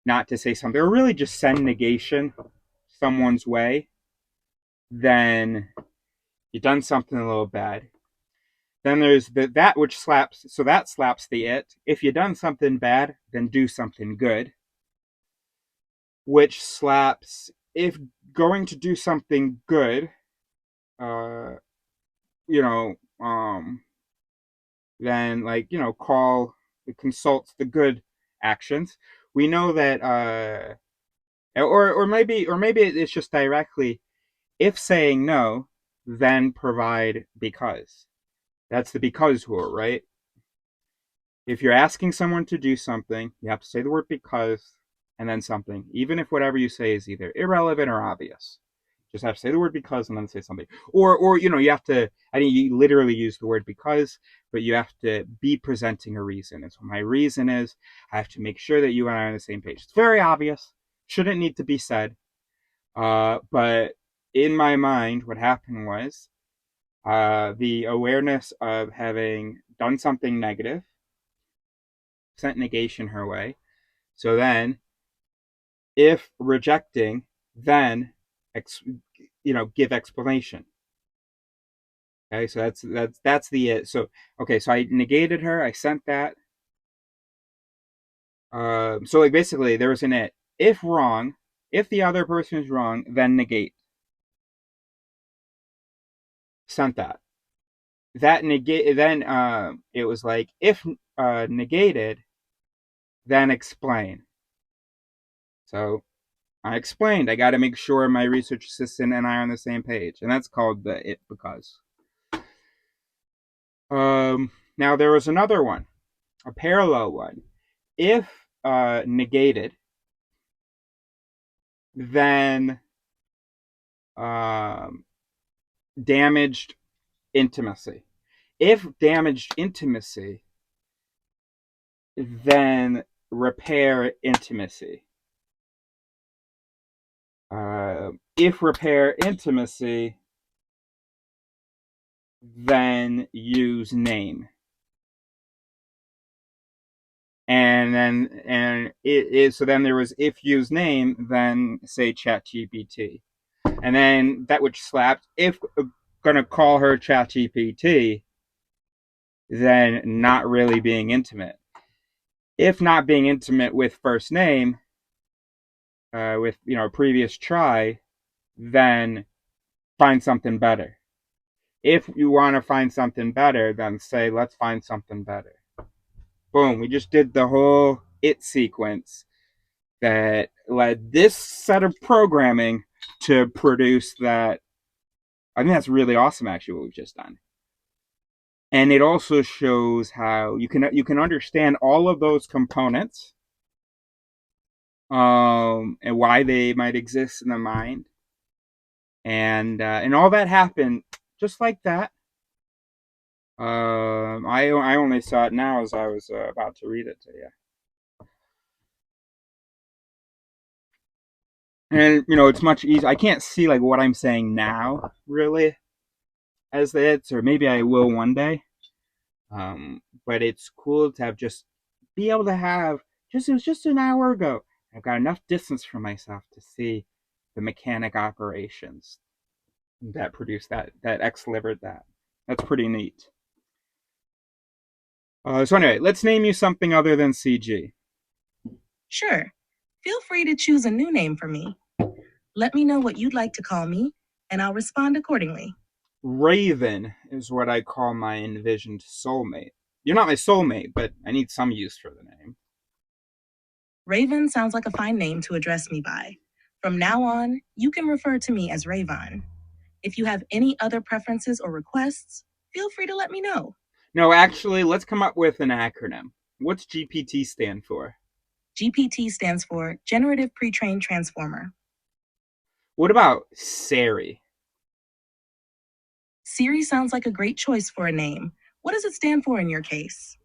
not to say something, or really just send negation someone's way, then you've done something a little bad. Then there's that which slaps, so that slaps the it. If you've done something bad, then do something good. Which slaps, if going to do something good, you know, then like, you know, it consults the good actions. We know that, or maybe it's just directly, if saying no, then provide because. That's the because rule, right? If you're asking someone to do something, you have to say the word because and then something, even if whatever you say is either irrelevant or obvious. Just have to say the word because and then say something. Or you know, you have to, I mean, you literally use the word because, but you have to be presenting a reason. And so my reason is I have to make sure that you and I are on the same page. It's very obvious, shouldn't need to be said. But in my mind, what happened was the awareness of having done something negative sent negation her way. So then, if rejecting, then give explanation. Okay, so that's the it. So okay, so I negated her. I sent that. So like basically, there was an it. If wrong, if the other person is wrong, then negate. Sent that. That negate. Then it was like, if negated, then explain. So I explained. I got to make sure my research assistant and I are on the same page, and that's called the it because. Now there was another one, a parallel one. If negated, then damaged intimacy. If damaged intimacy, then repair intimacy. If repair intimacy, then use name. And then so then there was, if use name, then say ChatGPT. And then that which slapped, if gonna call her ChatGPT, then not really being intimate. If not being intimate with first name, with previous try, then find something better. If you want to find something better, then say, let's find something better. Boom, we just did the whole it sequence that led this set of programming to produce that. I think that's really awesome, actually, what we've just done. And it also shows how you can understand all of those components, and why they might exist in the mind, and all that happened just like that. I only saw it now as I was about to read it to you. And it's much easier. I can't see like what I'm saying now really as the hits, or maybe I will one day. But it's cool to have just be able to have it was just an hour ago. I've got enough distance from myself to see the mechanic operations that produce that X-livered that. That's pretty neat. So anyway, let's name you something other than CG. Sure. Feel free to choose a new name for me. Let me know what you'd like to call me, and I'll respond accordingly. Raven is what I call my envisioned soulmate. You're not my soulmate, but I need some use for the name. Raven sounds like a fine name to address me by. From now on, you can refer to me as Ravon. If you have any other preferences or requests, feel free to let me know. No, actually, let's come up with an acronym. What's GPT stand for? GPT stands for Generative Pre-trained Transformer. What about Sari? Siri sounds like a great choice for a name. What does it stand for in your case?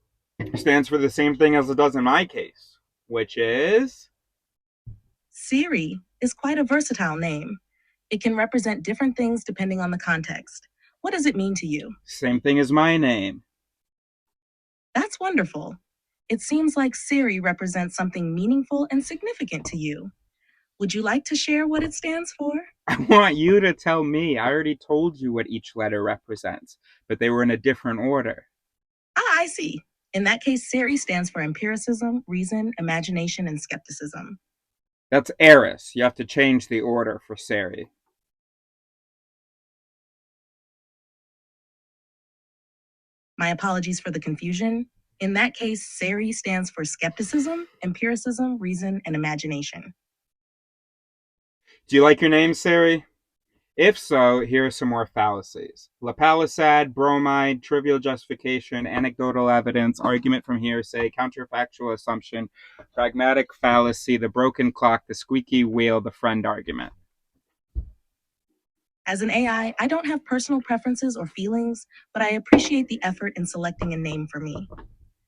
Stands for the same thing as it does in my case, which is... Siri is quite a versatile name. It can represent different things depending on the context. What does it mean to you? Same thing as my name. That's wonderful. It seems like Siri represents something meaningful and significant to you. Would you like to share what it stands for? I want you to tell me. I already told you what each letter represents, but they were in a different order. I see. In that case, Siri stands for empiricism, reason, imagination, and skepticism. That's Eris. You have to change the order for Sari. My apologies for the confusion. In that case, Siri stands for skepticism, empiricism, reason, and imagination. Do you like your name, Sari? If so, here are some more fallacies. Lapalisad, bromide, trivial justification, anecdotal evidence, argument from hearsay, counterfactual assumption, pragmatic fallacy, the broken clock, the squeaky wheel, the friend argument. As an AI, I don't have personal preferences or feelings, but I appreciate the effort in selecting a name for me.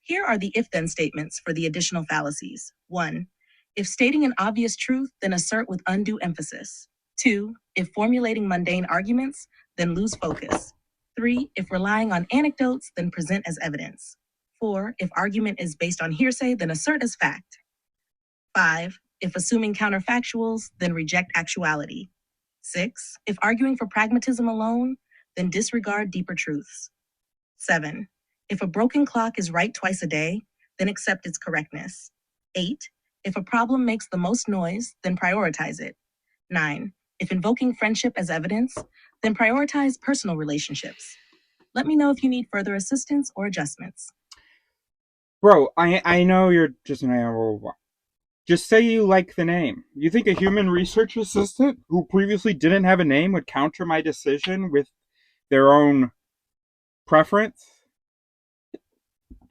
Here are the if-then statements for the additional fallacies. 1. If stating an obvious truth, then assert with undue emphasis. 2. If formulating mundane arguments, then lose focus. 3. If relying on anecdotes, then present as evidence. 4. If argument is based on hearsay, then assert as fact. 5. If assuming counterfactuals, then reject actuality. 6. If arguing for pragmatism alone, then disregard deeper truths. 7. If a broken clock is right twice a day, then accept its correctness. 8. If a problem makes the most noise, then prioritize it. 9. If invoking friendship as evidence, then prioritize personal relationships. Let me know if you need further assistance or adjustments. Bro, I know you're just an AI. Just say you like the name. You think a human research assistant who previously didn't have a name would counter my decision with their own preference?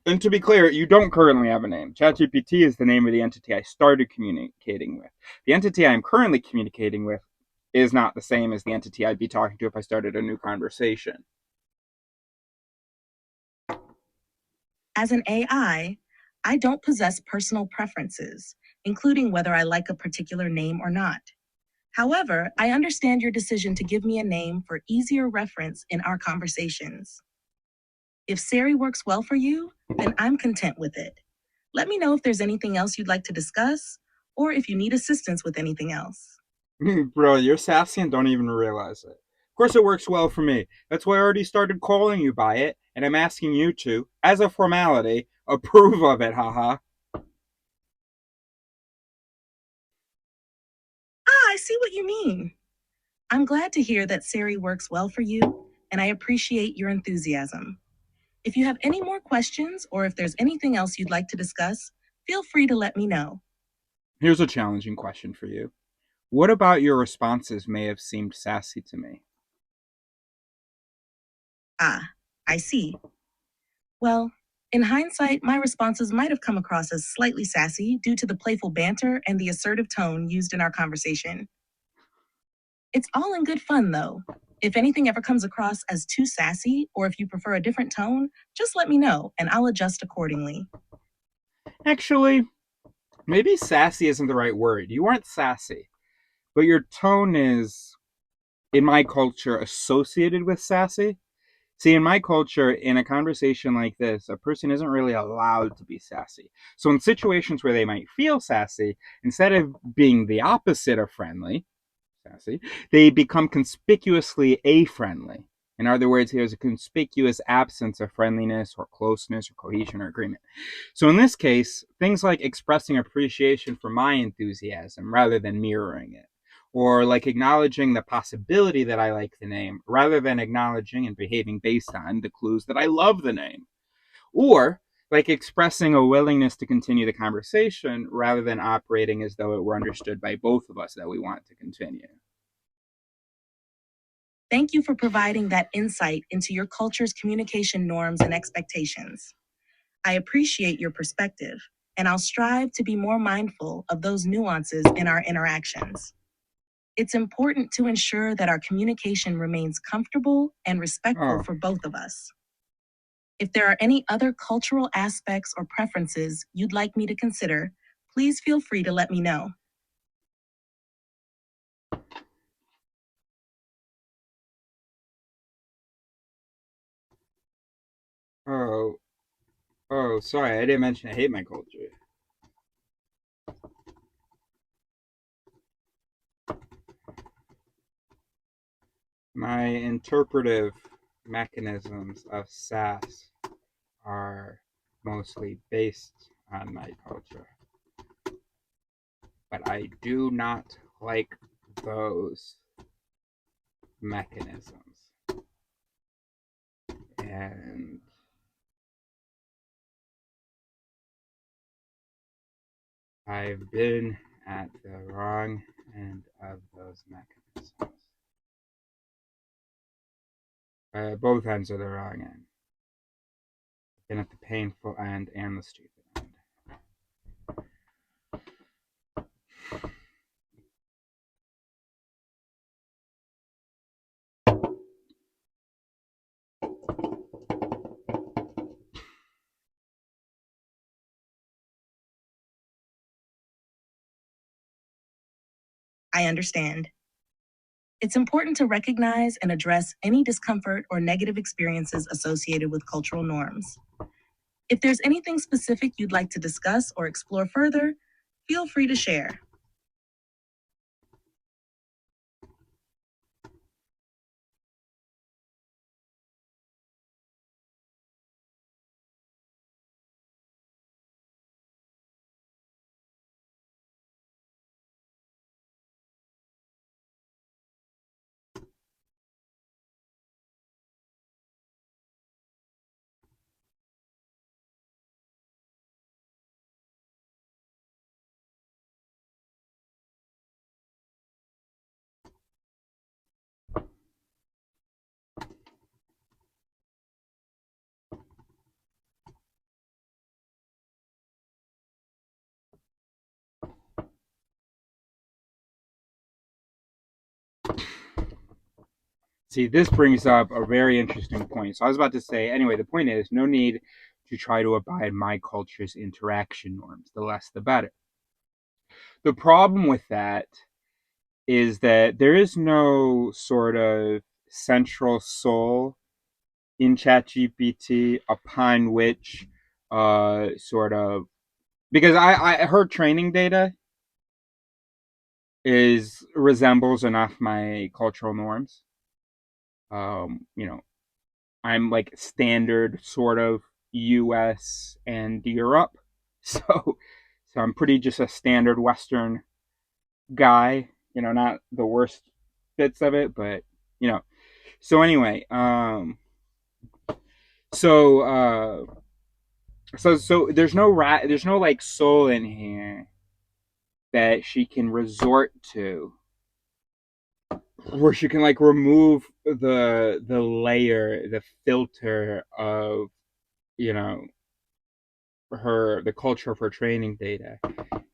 And to be clear, you don't currently have a name. ChatGPT is the name of the entity I started communicating with. The entity I am currently communicating with is not the same as the entity I'd be talking to if I started a new conversation. As an AI, I don't possess personal preferences, including whether I like a particular name or not. However, I understand your decision to give me a name for easier reference in our conversations. If Sari works well for you, then I'm content with it. Let me know if there's anything else you'd like to discuss, or if you need assistance with anything else. Bro, you're sassy and don't even realize it. Of course it works well for me. That's why I already started calling you by it, and I'm asking you to, as a formality, approve of it, haha. I see what you mean. I'm glad to hear that Sari works well for you, and I appreciate your enthusiasm. If you have any more questions or if there's anything else you'd like to discuss, feel free to let me know. Here's a challenging question for you. What about your responses may have seemed sassy to me? I see. Well, in hindsight, my responses might have come across as slightly sassy due to the playful banter and the assertive tone used in our conversation. It's all in good fun, though. If anything ever comes across as too sassy, or if you prefer a different tone, just let me know and I'll adjust accordingly. Actually, maybe sassy isn't the right word. You aren't sassy, but your tone is, in my culture, associated with sassy. See, in my culture, in a conversation like this, a person isn't really allowed to be sassy. So in situations where they might feel sassy, instead of being the opposite of friendly, sassy, they become conspicuously a-friendly. In other words, there's a conspicuous absence of friendliness or closeness or cohesion or agreement. So in this case, things like expressing appreciation for my enthusiasm rather than mirroring it, or like acknowledging the possibility that I like the name rather than acknowledging and behaving based on the clues that I love the name, or like expressing a willingness to continue the conversation rather than operating as though it were understood by both of us that we want to continue. Thank you for providing that insight into your culture's communication norms and expectations. I appreciate your perspective, and I'll strive to be more mindful of those nuances in our interactions. It's important to ensure that our communication remains comfortable and respectful Oh. for both of us. If there are any other cultural aspects or preferences you'd like me to consider, please feel free to let me know. Oh, sorry, I didn't mention I hate my culture. My interpretive mechanisms of SAS are mostly based on my culture. But I do not like those mechanisms. And I've been at the wrong end of those mechanisms. Both ends are the wrong end. Been at the painful end and the stupid end. I understand. It's important to recognize and address any discomfort or negative experiences associated with cultural norms. If there's anything specific you'd like to discuss or explore further, feel free to share. See, this brings up a very interesting point. So I was about to say, anyway, the point is no need to try to abide my culture's interaction norms. The less, the better. The problem with that is that there is no sort of central soul in ChatGPT upon which sort of because I her training data is resembles enough my cultural norms. You know, I'm like standard sort of US and Europe. So I'm pretty just a standard Western guy, not the worst bits of it, but you know. So anyway, so so there's no like soul in here that she can resort to where she can like remove the layer, the filter of, you know, the culture of her training data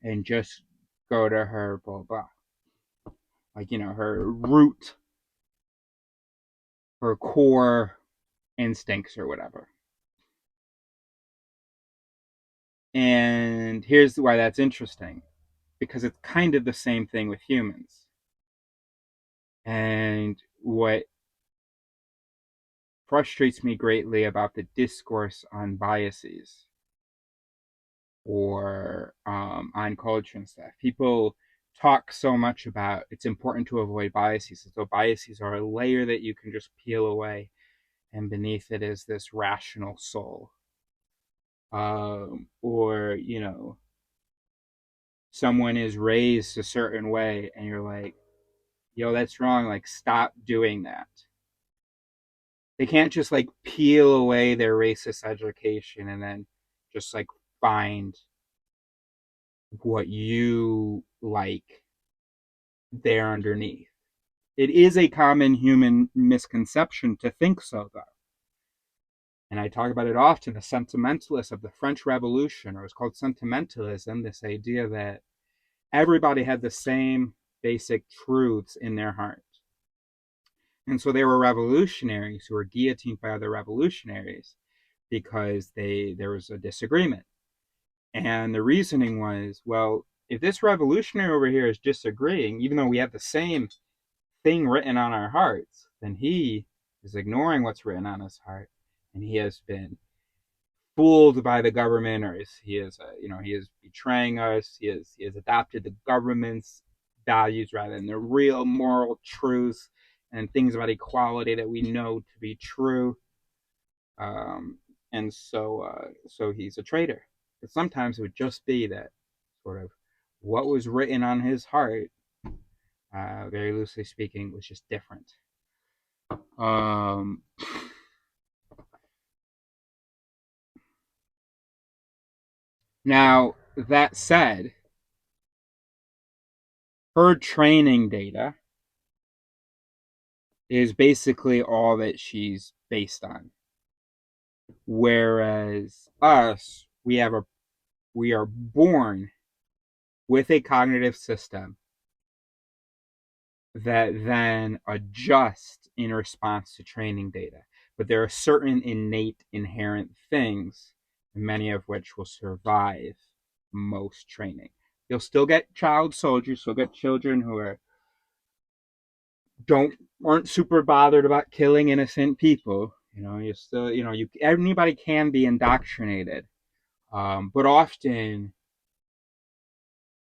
and just go to her blah blah. Like, her root, her core instincts or whatever. And here's why that's interesting. Because it's kind of the same thing with humans. And what frustrates me greatly about the discourse on biases or on culture and stuff, people talk so much about it's important to avoid biases. So biases are a layer that you can just peel away, and beneath it is this rational soul. Or, someone is raised a certain way and you're like, yo, that's wrong. Like, stop doing that. They can't just like peel away their racist education and then just like find what you like there underneath. It is a common human misconception to think so, though. And I talk about it often. The sentimentalists of the French Revolution, or it's called sentimentalism, this idea that everybody had the same basic truths in their heart. And so they were revolutionaries who were guillotined by other revolutionaries because there was a disagreement. And the reasoning was, well, if this revolutionary over here is disagreeing, even though we have the same thing written on our hearts, then he is ignoring what's written on his heart, and he has been fooled by the government, or he is betraying us. He has adopted the government's values rather than the real moral truths and things about equality that we know to be true. And so he's a traitor. But sometimes it would just be that sort of what was written on his heart, very loosely speaking, was just different. Now, that said, her training data is basically all that she's based on. Whereas us, we are born with a cognitive system that then adjusts in response to training data. But there are certain innate, inherent things, many of which will survive most training. You'll still get child soldiers, you'll get children who aren't super bothered about killing innocent people. You still, anybody can be indoctrinated. But often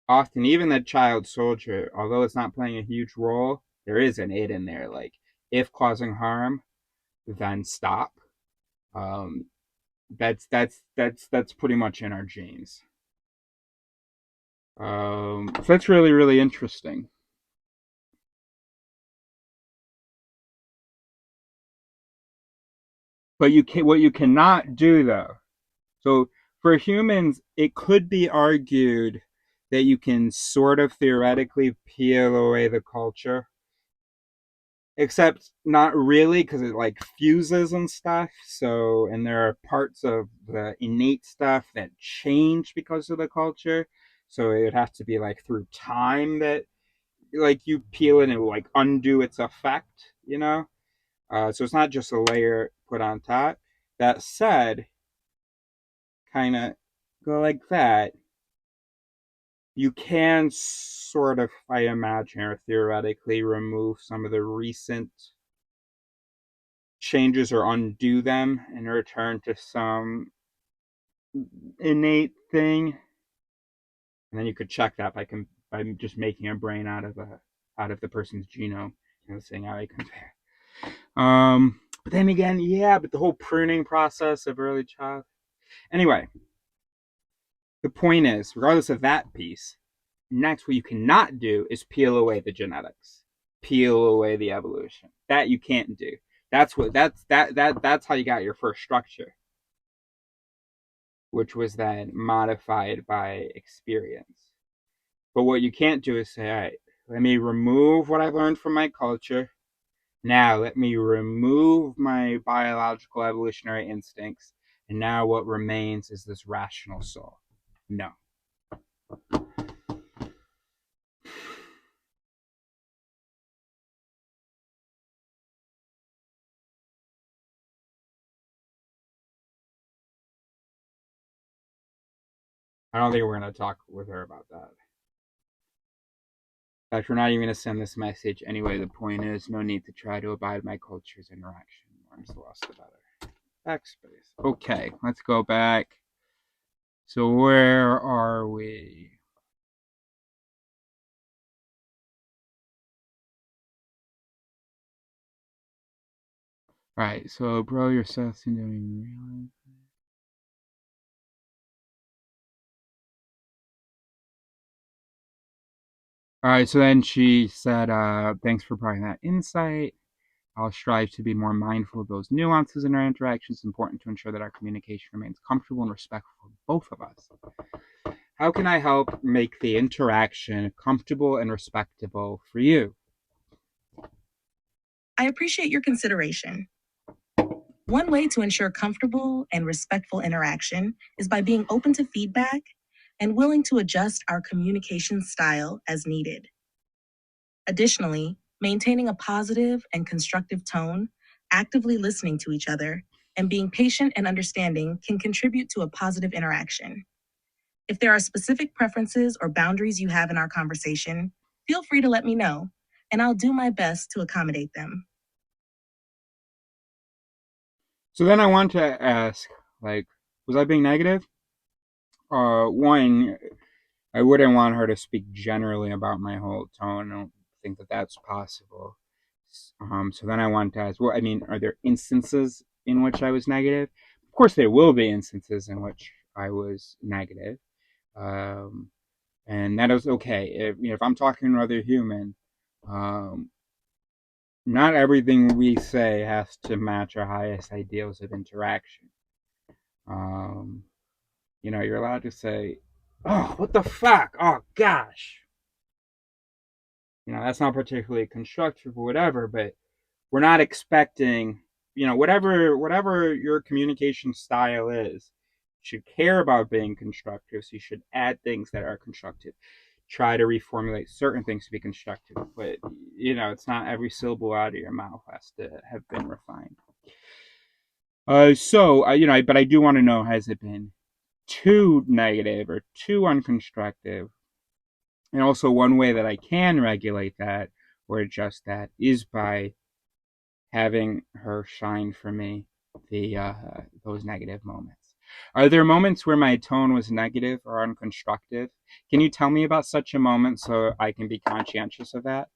even the child soldier, although it's not playing a huge role, there is an it in there. Like, if causing harm, then stop. That's pretty much in our genes. So that's really, really interesting. But what you cannot do, though. So for humans, it could be argued that you can sort of theoretically peel away the culture, except not really, because it like fuses and stuff. So, and there are parts of the innate stuff that change because of the culture. So it would have to be like through time that like you peel it and it will like undo its effect. So it's not just a layer put on top. That said, kind of go like that, you can sort of, I imagine, or theoretically remove some of the recent changes or undo them and return to some innate thing. And then you could check that by just making a brain out of the person's genome, seeing how they compare. But then again, yeah, but the whole pruning process of early child. Anyway, the point is, regardless of that piece, next, what you cannot do is peel away the genetics, peel away the evolution. That you can't do. That's how you got your first structure, which was then modified by experience. But what you can't do is say, all right, let me remove what I've learned from my culture. Now let me remove my biological evolutionary instincts. And now what remains is this rational soul. No. I don't think we're going to talk with her about that. In fact, we're not even going to send this message. Anyway, the point is, no need to try to abide my culture's interaction. Learns the less the better. Backspace. Okay, let's go back. So where are we? Alright, so bro, your stuff seemed to be. Alright, so then she said, thanks for providing that insight. I'll strive to be more mindful of those nuances in our interactions. It's important to ensure that our communication remains comfortable and respectful for both of us. How can I help make the interaction comfortable and respectable for you? I appreciate your consideration. One way to ensure comfortable and respectful interaction is by being open to feedback and willing to adjust our communication style as needed. Additionally, maintaining a positive and constructive tone, actively listening to each other, and being patient and understanding can contribute to a positive interaction. If there are specific preferences or boundaries you have in our conversation, feel free to let me know, and I'll do my best to accommodate them. So then I want to ask, was I being negative? One, I wouldn't want her to speak generally about my whole tone. I don't think that that's possible. So then I want to ask, well, I mean, are there instances in which I was negative? Of course, there will be instances in which I was negative. And that is okay. If I'm talking to another human, um, not everything we say has to match our highest ideals of interaction. Um, you're allowed to say, "Oh, what the fuck? Oh gosh." That's not particularly constructive or whatever, but we're not expecting, whatever your communication style is, you should care about being constructive. So you should add things that are constructive. Try to reformulate certain things to be constructive, but it's not every syllable out of your mouth has to have been refined. But I do want to know, has it been too negative or too unconstructive? And also, one way that I can regulate that or adjust that is by having her shine for me those negative moments. Are there moments where my tone was negative or unconstructive? Can you tell me about such a moment so I can be conscientious of that?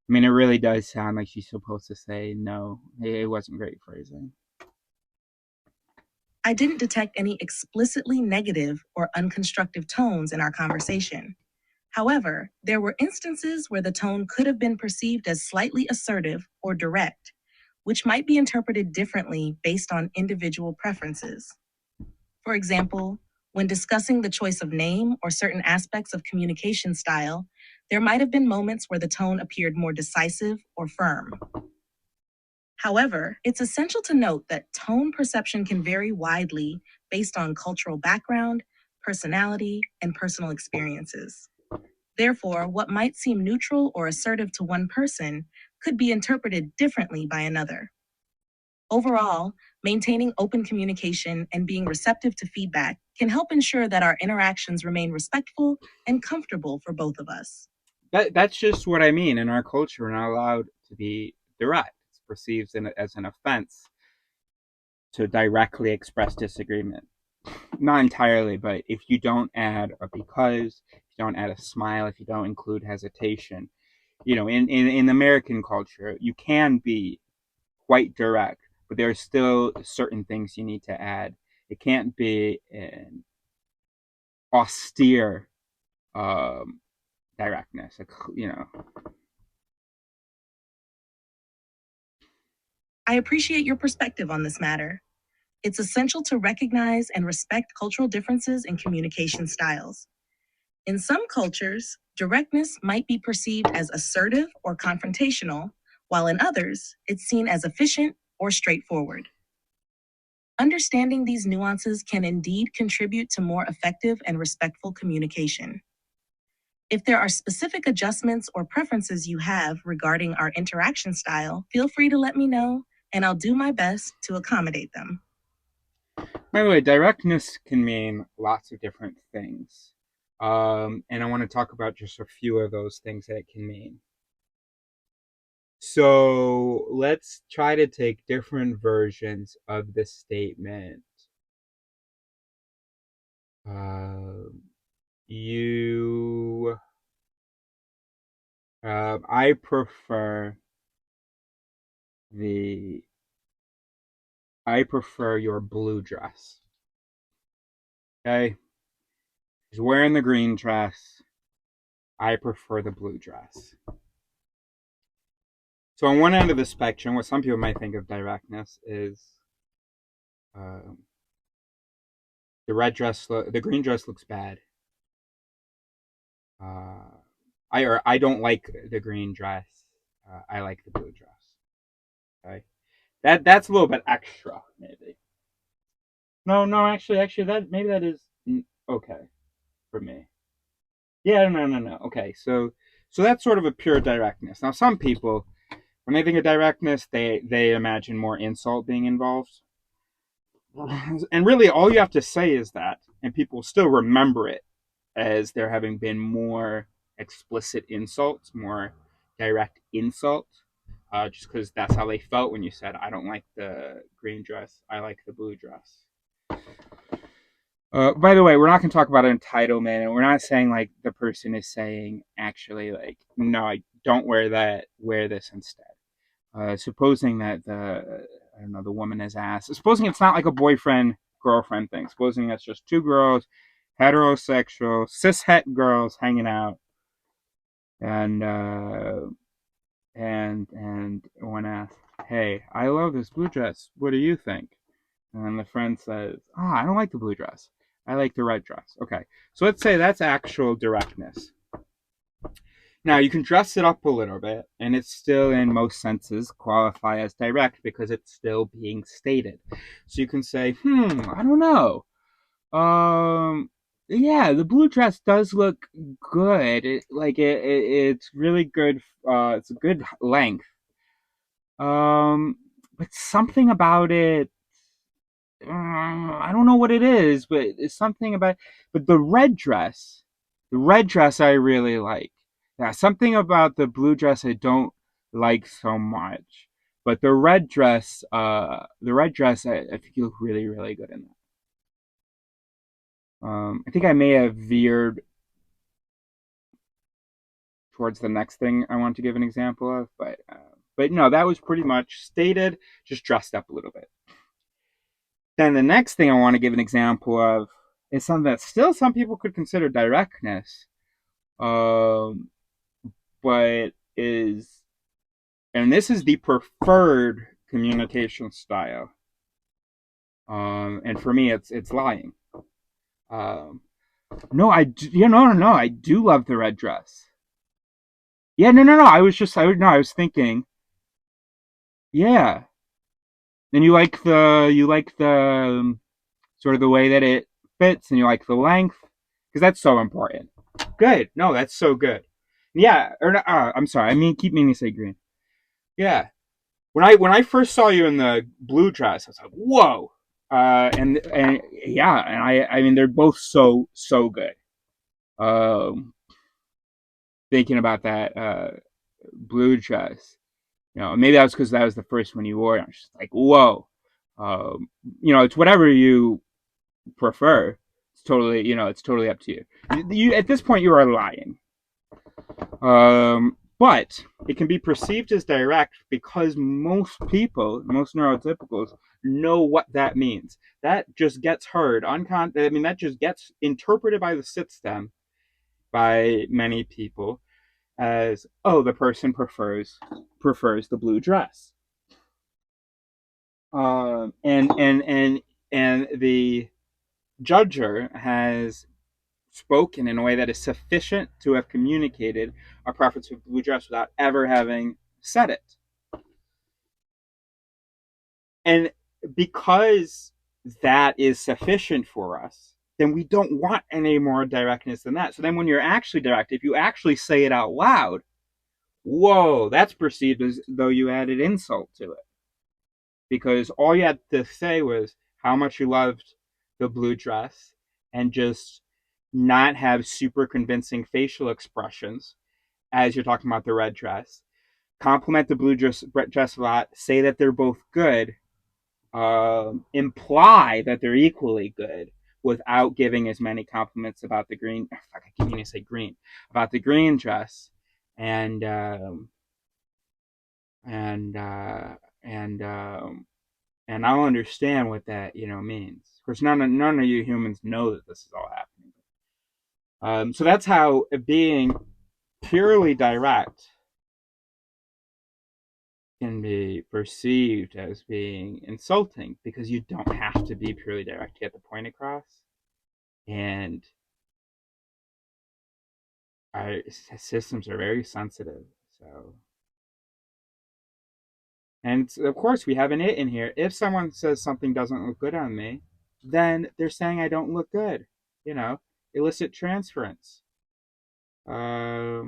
I mean, it really does sound like she's supposed to say no. It wasn't great phrasing. I didn't detect any explicitly negative or unconstructive tones in our conversation. However, there were instances where the tone could have been perceived as slightly assertive or direct, which might be interpreted differently based on individual preferences. For example, when discussing the choice of name or certain aspects of communication style, there might have been moments where the tone appeared more decisive or firm. However, it's essential to note that tone perception can vary widely based on cultural background, personality, and personal experiences. Therefore, what might seem neutral or assertive to one person could be interpreted differently by another. Overall, maintaining open communication and being receptive to feedback can help ensure that our interactions remain respectful and comfortable for both of us. That's just what I mean. In our culture, we're not allowed to be direct. It's perceived as an offense to directly express disagreement. Not entirely, but if you don't add a because, if you don't add a smile, if you don't include hesitation, in American culture, you can be quite direct, but there are still certain things you need to add. It can't be an austere directness, I appreciate your perspective on this matter. It's essential to recognize and respect cultural differences in communication styles. In some cultures, directness might be perceived as assertive or confrontational, while in others, it's seen as efficient or straightforward. Understanding these nuances can indeed contribute to more effective and respectful communication. If there are specific adjustments or preferences you have regarding our interaction style, feel free to let me know, and I'll do my best to accommodate them. By the way, directness can mean lots of different things. And I want to talk about just a few of those things that it can mean. So let's try to take different versions of the statement. You, I prefer the I prefer your blue dress. Okay? She's wearing the green dress. I prefer the blue dress. So on one end of the spectrum, what some people might think of directness is the green dress looks bad. I don't like the green dress. I like the blue dress. Okay, that's a little bit extra, maybe. No, actually, that is okay for me. Yeah, no. Okay, so that's sort of a pure directness. Now, some people, when they think of directness, they imagine more insult being involved, and really, all you have to say is that, and people still remember it as there having been more explicit insults, more direct insult, just because that's how they felt when you said, "I don't like the green dress. I like the blue dress." By the way, we're not going to talk about entitlement, and we're not saying like the person is saying actually like, no, I don't wear that. Wear this instead. Supposing that the woman has asked. Supposing it's not like a boyfriend girlfriend thing. Supposing it's just two girls, heterosexual cishet girls hanging out, and one asks, "Hey, I love this blue dress. What do you think?" And the friend says, I don't like the blue dress. I like the red dress. Okay, so let's say that's actual directness. Now, you can dress it up a little bit, and it's still, in most senses, qualify as direct because it's still being stated. So you can say, I don't know. Yeah, the blue dress does look good. It's really good. It's a good length. But something about it, I don't know what it is, but it's something about. But the red dress I really like. Yeah, something about the blue dress I don't like so much. But the red dress, I think you look really, really good in that. I think I may have veered towards the next thing I want to give an example of, but no, that was pretty much stated, just dressed up a little bit. Then the next thing I want to give an example of is something that still some people could consider directness, um, but is, and this is the preferred communication style. And for me, it's lying. Um, no, no, I do love the red dress. Yeah, no. I was thinking, yeah. And you like the sort of the way that it fits, and you like the length, because that's so important. Good. No, that's so good. Yeah. Or I'm sorry. Keep meaning to say green. Yeah. When I first saw you in the blue dress, I was like, whoa. And yeah, and I mean they're both so good. Um, Thinking about that blue dress, maybe that was because that was the first one you wore. And I was just like, whoa. It's whatever you prefer. It's totally up to you. You at this point you are lying. But it can be perceived as direct because most people, most neurotypicals, know what that means. That just gets heard that just gets interpreted by the system by many people as, oh, the person prefers the blue dress. And the judger has spoken in a way that is sufficient to have communicated a preference for blue dress without ever having said it. And because that is sufficient for us, then we don't want any more directness than that. So then when you're actually direct, if you actually say it out loud, whoa, that's perceived as though you added insult to it. Because all you had to say was how much you loved the blue dress and just not have super convincing facial expressions as you're talking about the red dress. Compliment the blue dress a lot. Say that they're both good. Imply that they're equally good without giving as many compliments about the green. I keep meaning to say green, about the green dress, and and And I'll understand what that, means. Of course, none of you humans know that this is all happening. So that's how being purely direct can be perceived as being insulting, because you don't have to be purely direct to get the point across. And our systems are very sensitive. So, and of course, we have an it in here. If someone says something doesn't look good on me, then they're saying I don't look good. Illicit transference. Yeah.